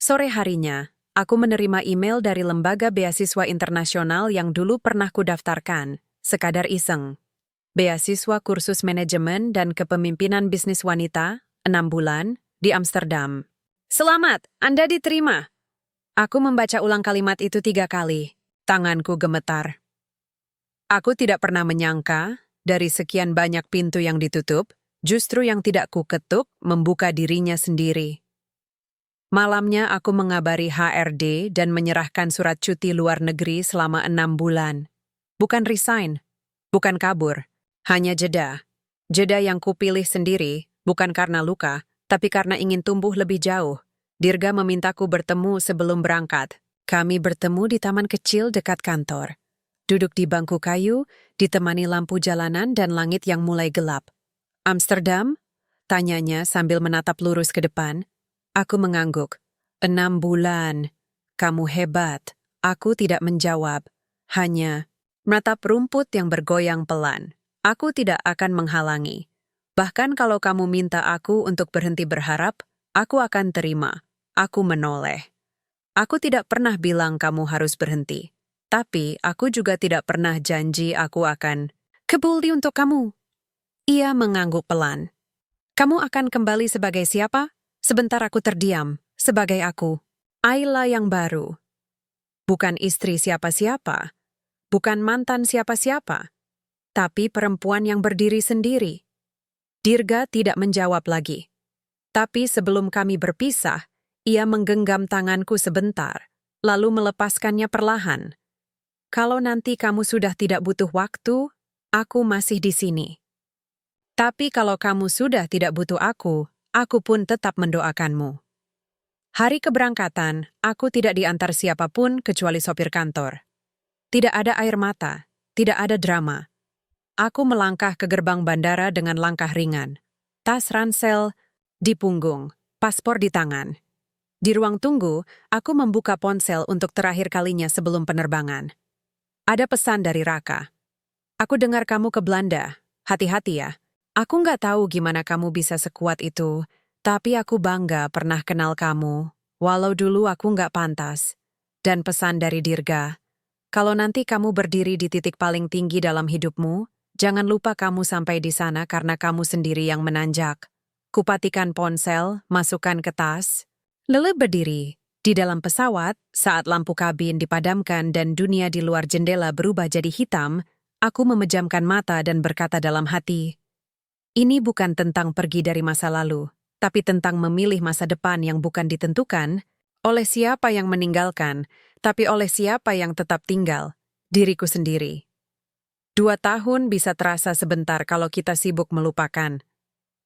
Sore harinya, aku menerima email dari lembaga beasiswa internasional yang dulu pernah kudaftarkan, sekadar iseng. Beasiswa kursus manajemen dan kepemimpinan bisnis wanita, 6 bulan, di Amsterdam. Selamat, Anda diterima. Aku membaca ulang kalimat itu 3 kali. Tanganku gemetar. Aku tidak pernah menyangka, dari sekian banyak pintu yang ditutup, justru yang tidak kuketuk membuka dirinya sendiri. Malamnya aku mengabari HRD dan menyerahkan surat cuti luar negeri selama 6 bulan. Bukan resign, bukan kabur, hanya jeda. Jeda yang kupilih sendiri, bukan karena luka, tapi karena ingin tumbuh lebih jauh. Dirga memintaku bertemu sebelum berangkat. Kami bertemu di taman kecil dekat kantor. Duduk di bangku kayu, ditemani lampu jalanan dan langit yang mulai gelap. Amsterdam? Tanyanya sambil menatap lurus ke depan. Aku mengangguk. 6 bulan. Kamu hebat. Aku tidak menjawab. Hanya menatap rumput yang bergoyang pelan. Aku tidak akan menghalangi. Bahkan kalau kamu minta aku untuk berhenti berharap, aku akan terima. Aku menoleh. Aku tidak pernah bilang kamu harus berhenti. Tapi aku juga tidak pernah janji aku akan kebuli untuk kamu. Ia mengangguk pelan. Kamu akan kembali sebagai siapa? Sebentar aku terdiam. Sebagai aku. Ayla yang baru. Bukan istri siapa-siapa. Bukan mantan siapa-siapa. Tapi perempuan yang berdiri sendiri. Dirga tidak menjawab lagi. Tapi sebelum kami berpisah, ia menggenggam tanganku sebentar, lalu melepaskannya perlahan. Kalau nanti kamu sudah tidak butuh waktu, aku masih di sini. Tapi kalau kamu sudah tidak butuh aku pun tetap mendoakanmu. Hari keberangkatan, aku tidak diantar siapapun kecuali sopir kantor. Tidak ada air mata, tidak ada drama. Aku melangkah ke gerbang bandara dengan langkah ringan. Tas ransel di punggung, paspor di tangan. Di ruang tunggu, aku membuka ponsel untuk terakhir kalinya sebelum penerbangan. Ada pesan dari Raka. Aku dengar kamu ke Belanda. Hati-hati ya. Aku nggak tahu gimana kamu bisa sekuat itu, tapi aku bangga pernah kenal kamu, walau dulu aku nggak pantas. Dan pesan dari Dirga, kalau nanti kamu berdiri di titik paling tinggi dalam hidupmu, jangan lupa kamu sampai di sana karena kamu sendiri yang menanjak. Kupatikan ponsel, masukkan ke tas. Lalu berdiri. Di dalam pesawat, saat lampu kabin dipadamkan dan dunia di luar jendela berubah jadi hitam, aku memejamkan mata dan berkata dalam hati, ini bukan tentang pergi dari masa lalu, tapi tentang memilih masa depan yang bukan ditentukan oleh siapa yang meninggalkan, tapi oleh siapa yang tetap tinggal, diriku sendiri. 2 tahun bisa terasa sebentar kalau kita sibuk melupakan.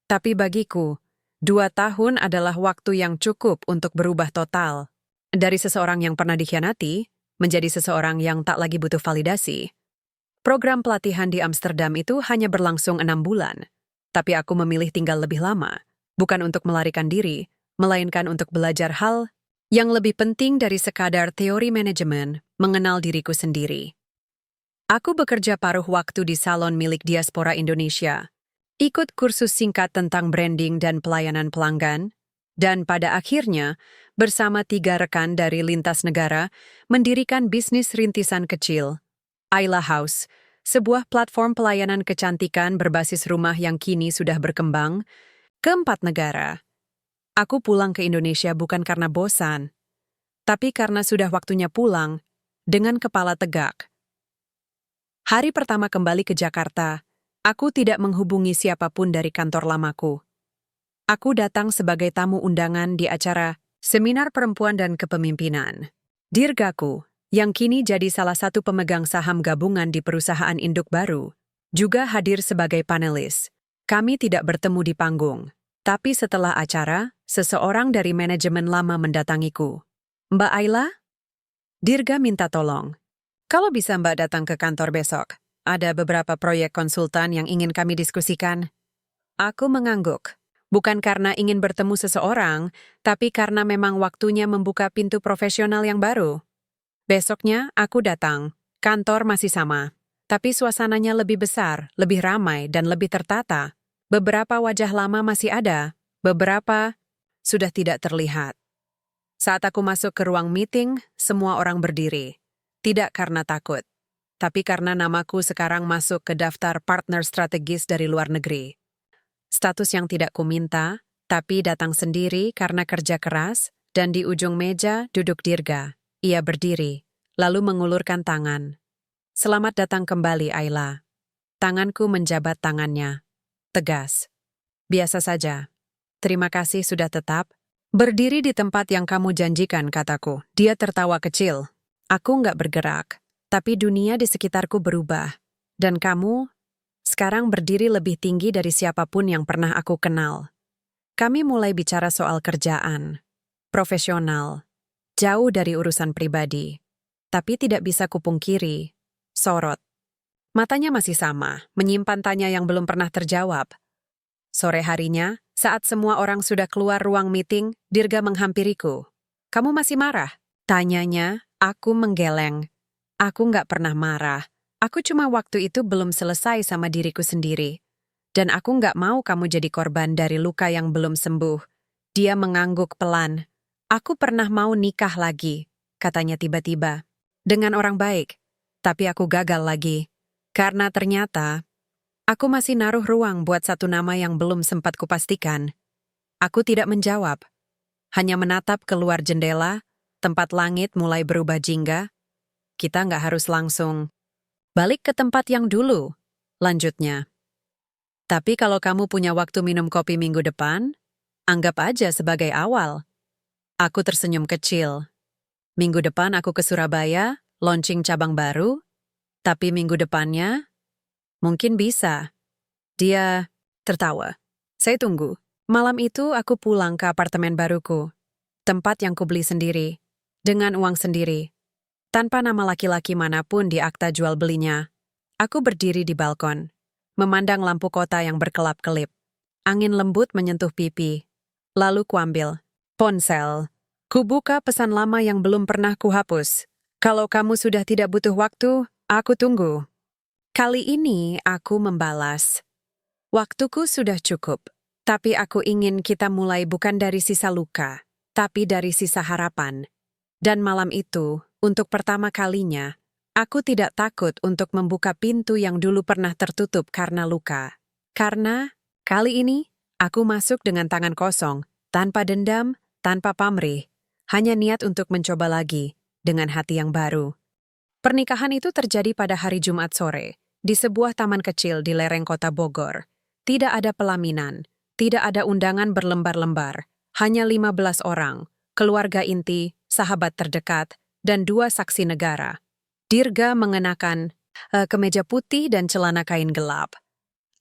Tapi bagiku, 2 tahun adalah waktu yang cukup untuk berubah total. Dari seseorang yang pernah dikhianati, menjadi seseorang yang tak lagi butuh validasi. Program pelatihan di Amsterdam itu hanya berlangsung 6 bulan. Tapi aku memilih tinggal lebih lama, bukan untuk melarikan diri, melainkan untuk belajar hal yang lebih penting dari sekadar teori manajemen, mengenal diriku sendiri. Aku bekerja paruh waktu di salon milik diaspora Indonesia, ikut kursus singkat tentang branding dan pelayanan pelanggan, dan pada akhirnya, bersama 3 rekan dari lintas negara, mendirikan bisnis rintisan kecil, Ayla House, sebuah platform pelayanan kecantikan berbasis rumah yang kini sudah berkembang ke 4 negara. Aku pulang ke Indonesia bukan karena bosan, tapi karena sudah waktunya pulang dengan kepala tegak. Hari pertama kembali ke Jakarta, aku tidak menghubungi siapapun dari kantor lamaku. Aku datang sebagai tamu undangan di acara Seminar Perempuan dan Kepemimpinan. Dirgaku, yang kini jadi salah satu pemegang saham gabungan di perusahaan induk baru, juga hadir sebagai panelis. Kami tidak bertemu di panggung, tapi setelah acara, seseorang dari manajemen lama mendatangiku. Mbak Ayla? Dirga minta tolong. Kalau bisa Mbak datang ke kantor besok, ada beberapa proyek konsultan yang ingin kami diskusikan. Aku mengangguk. Bukan karena ingin bertemu seseorang, tapi karena memang waktunya membuka pintu profesional yang baru. Besoknya, aku datang. Kantor masih sama. Tapi suasananya lebih besar, lebih ramai, dan lebih tertata. Beberapa wajah lama masih ada. Beberapa sudah tidak terlihat. Saat aku masuk ke ruang meeting, semua orang berdiri. Tidak karena takut, tapi karena namaku sekarang masuk ke daftar partner strategis dari luar negeri. Status yang tidak kuminta, tapi datang sendiri karena kerja keras, dan di ujung meja duduk Dirga. Ia berdiri, lalu mengulurkan tangan. Selamat datang kembali, Ayla. Tanganku menjabat tangannya. Tegas. Biasa saja. Terima kasih sudah tetap berdiri di tempat yang kamu janjikan, kataku. Dia tertawa kecil. Aku nggak bergerak, tapi dunia di sekitarku berubah. Dan kamu sekarang berdiri lebih tinggi dari siapapun yang pernah aku kenal. Kami mulai bicara soal kerjaan, profesional, jauh dari urusan pribadi. Tapi tidak bisa kupungkiri, sorot. Matanya masih sama, menyimpan tanya yang belum pernah terjawab. Sore harinya, saat semua orang sudah keluar ruang meeting, Dirga menghampiriku. Kamu masih marah? Tanyanya. Aku menggeleng. Aku nggak pernah marah. Aku cuma waktu itu belum selesai sama diriku sendiri. Dan aku nggak mau kamu jadi korban dari luka yang belum sembuh. Dia mengangguk pelan. Aku pernah mau nikah lagi, katanya tiba-tiba. Dengan orang baik. Tapi aku gagal lagi. Karena ternyata, aku masih naruh ruang buat satu nama yang belum sempat kupastikan. Aku tidak menjawab. Hanya menatap keluar jendela, tempat langit mulai berubah jingga. Kita nggak harus langsung balik ke tempat yang dulu, lanjutnya. Tapi kalau kamu punya waktu minum kopi minggu depan, anggap aja sebagai awal. Aku tersenyum kecil. Minggu depan aku ke Surabaya, launching cabang baru, tapi minggu depannya, mungkin bisa. Dia tertawa. Saya tunggu. Malam itu aku pulang ke apartemen baruku, tempat yang kubeli sendiri. Dengan uang sendiri. Tanpa nama laki-laki manapun di akta jual belinya. Aku berdiri di balkon. memandang lampu kota yang berkelap-kelip. Angin lembut menyentuh pipi. Lalu kuambil ponsel. Kubuka pesan lama yang belum pernah kuhapus. Kalau kamu sudah tidak butuh waktu, aku tunggu. Kali ini aku membalas. Waktuku sudah cukup. Tapi aku ingin kita mulai bukan dari sisa luka, tapi dari sisa harapan. Dan malam itu, untuk pertama kalinya, aku tidak takut untuk membuka pintu yang dulu pernah tertutup karena luka. Karena, kali ini, aku masuk dengan tangan kosong, tanpa dendam, tanpa pamrih, hanya niat untuk mencoba lagi, dengan hati yang baru. Pernikahan itu terjadi pada hari Jumat sore, di sebuah taman kecil di lereng kota Bogor. Tidak ada pelaminan, tidak ada undangan berlembar-lembar, hanya 15 orang, keluarga inti, sahabat terdekat, dan 2 saksi negara. Dirga mengenakan kemeja putih dan celana kain gelap.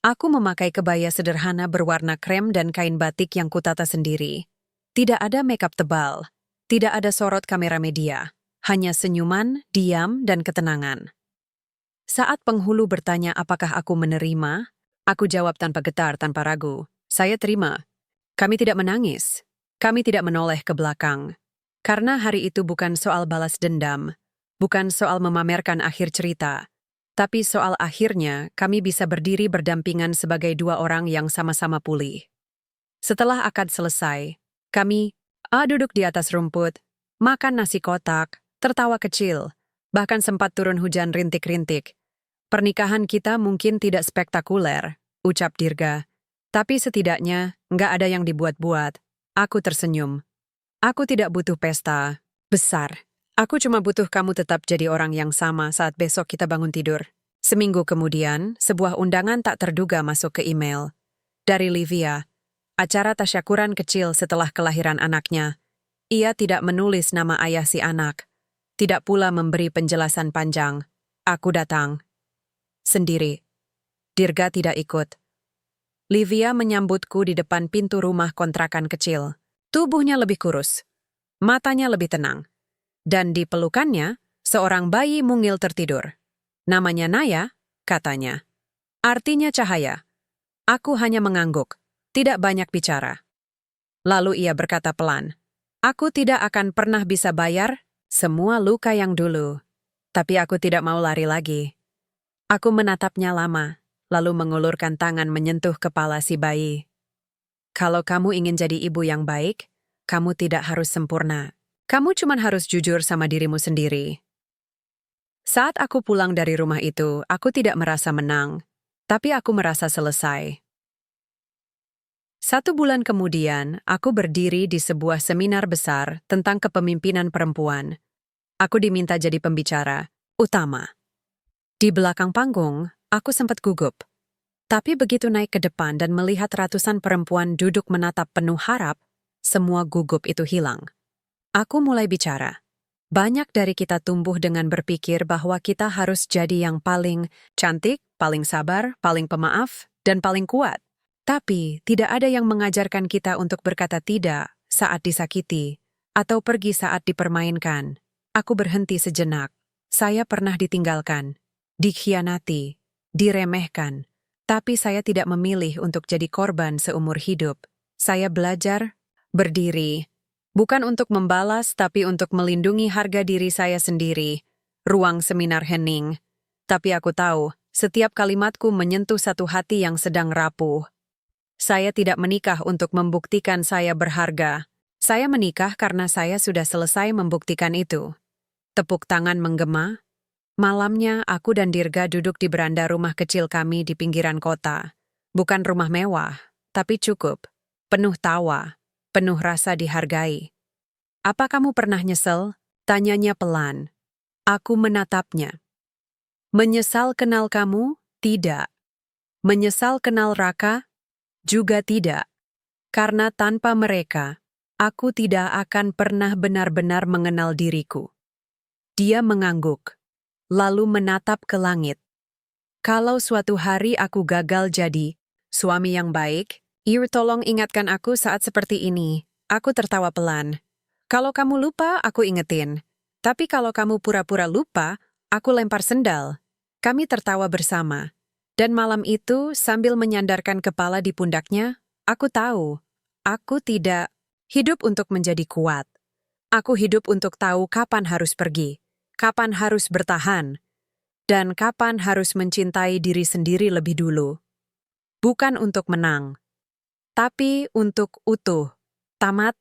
Aku memakai kebaya sederhana berwarna krem dan kain batik yang kutata sendiri. Tidak ada makeup tebal, tidak ada sorot kamera media, hanya senyuman, diam, dan ketenangan. Saat penghulu bertanya apakah aku menerima, aku jawab tanpa getar, tanpa ragu. Saya terima. Kami tidak menangis. Kami tidak menoleh ke belakang. Karena hari itu bukan soal balas dendam, bukan soal memamerkan akhir cerita, tapi soal akhirnya kami bisa berdiri berdampingan sebagai 2 orang yang sama-sama pulih. Setelah akad selesai, kami duduk di atas rumput, makan nasi kotak, tertawa kecil, bahkan sempat turun hujan rintik-rintik. Pernikahan kita mungkin tidak spektakuler, ucap Dirga. Tapi setidaknya, nggak ada yang dibuat-buat. Aku tersenyum. Aku tidak butuh pesta besar. Aku cuma butuh kamu tetap jadi orang yang sama saat besok kita bangun tidur. Seminggu kemudian, sebuah undangan tak terduga masuk ke email. Dari Livia, acara tasyakuran kecil setelah kelahiran anaknya. Ia tidak menulis nama ayah si anak. Tidak pula memberi penjelasan panjang. Aku datang. Sendiri. Dirga tidak ikut. Livia menyambutku di depan pintu rumah kontrakan kecil. Tubuhnya lebih kurus. Matanya lebih tenang. Dan di pelukannya, seorang bayi mungil tertidur. Namanya Naya, katanya. Artinya cahaya. Aku hanya mengangguk, tidak banyak bicara. Lalu ia berkata pelan, aku tidak akan pernah bisa bayar semua luka yang dulu. Tapi aku tidak mau lari lagi. Aku menatapnya lama, lalu mengulurkan tangan menyentuh kepala si bayi. Kalau kamu ingin jadi ibu yang baik, kamu tidak harus sempurna. Kamu cuma harus jujur sama dirimu sendiri. Saat aku pulang dari rumah itu, aku tidak merasa menang, tapi aku merasa selesai. 1 bulan kemudian, aku berdiri di sebuah seminar besar tentang kepemimpinan perempuan. Aku diminta jadi pembicara utama. Di belakang panggung, aku sempat gugup. Tapi begitu naik ke depan dan melihat ratusan perempuan duduk menatap penuh harap, semua gugup itu hilang. Aku mulai bicara. Banyak dari kita tumbuh dengan berpikir bahwa kita harus jadi yang paling cantik, paling sabar, paling pemaaf, dan paling kuat. Tapi tidak ada yang mengajarkan kita untuk berkata tidak saat disakiti, atau pergi saat dipermainkan. Aku berhenti sejenak. Saya pernah ditinggalkan, dikhianati, diremehkan. Tapi saya tidak memilih untuk jadi korban seumur hidup. Saya belajar, berdiri, bukan untuk membalas tapi untuk melindungi harga diri saya sendiri. Ruang seminar hening. Tapi aku tahu, setiap kalimatku menyentuh satu hati yang sedang rapuh. Saya tidak menikah untuk membuktikan saya berharga. Saya menikah karena saya sudah selesai membuktikan itu. Tepuk tangan menggema. Malamnya, aku dan Dirga duduk di beranda rumah kecil kami di pinggiran kota. Bukan rumah mewah, tapi cukup. Penuh tawa, penuh rasa dihargai. Apa kamu pernah nyesel? Tanyanya pelan. Aku menatapnya. Menyesal kenal kamu? Tidak. Menyesal kenal Raka? Juga tidak. Karena tanpa mereka, aku tidak akan pernah benar-benar mengenal diriku. Dia mengangguk. Lalu menatap ke langit. Kalau suatu hari aku gagal jadi suami yang baik, tolong ingatkan aku saat seperti ini. Aku tertawa pelan. Kalau kamu lupa, aku ingetin. Tapi kalau kamu pura-pura lupa, aku lempar sendal. Kami tertawa bersama. Dan malam itu, sambil menyandarkan kepala di pundaknya, aku tahu, aku tidak hidup untuk menjadi kuat. Aku hidup untuk tahu kapan harus pergi, kapan harus bertahan, dan kapan harus mencintai diri sendiri lebih dulu. Bukan untuk menang, tapi untuk utuh. Tamat.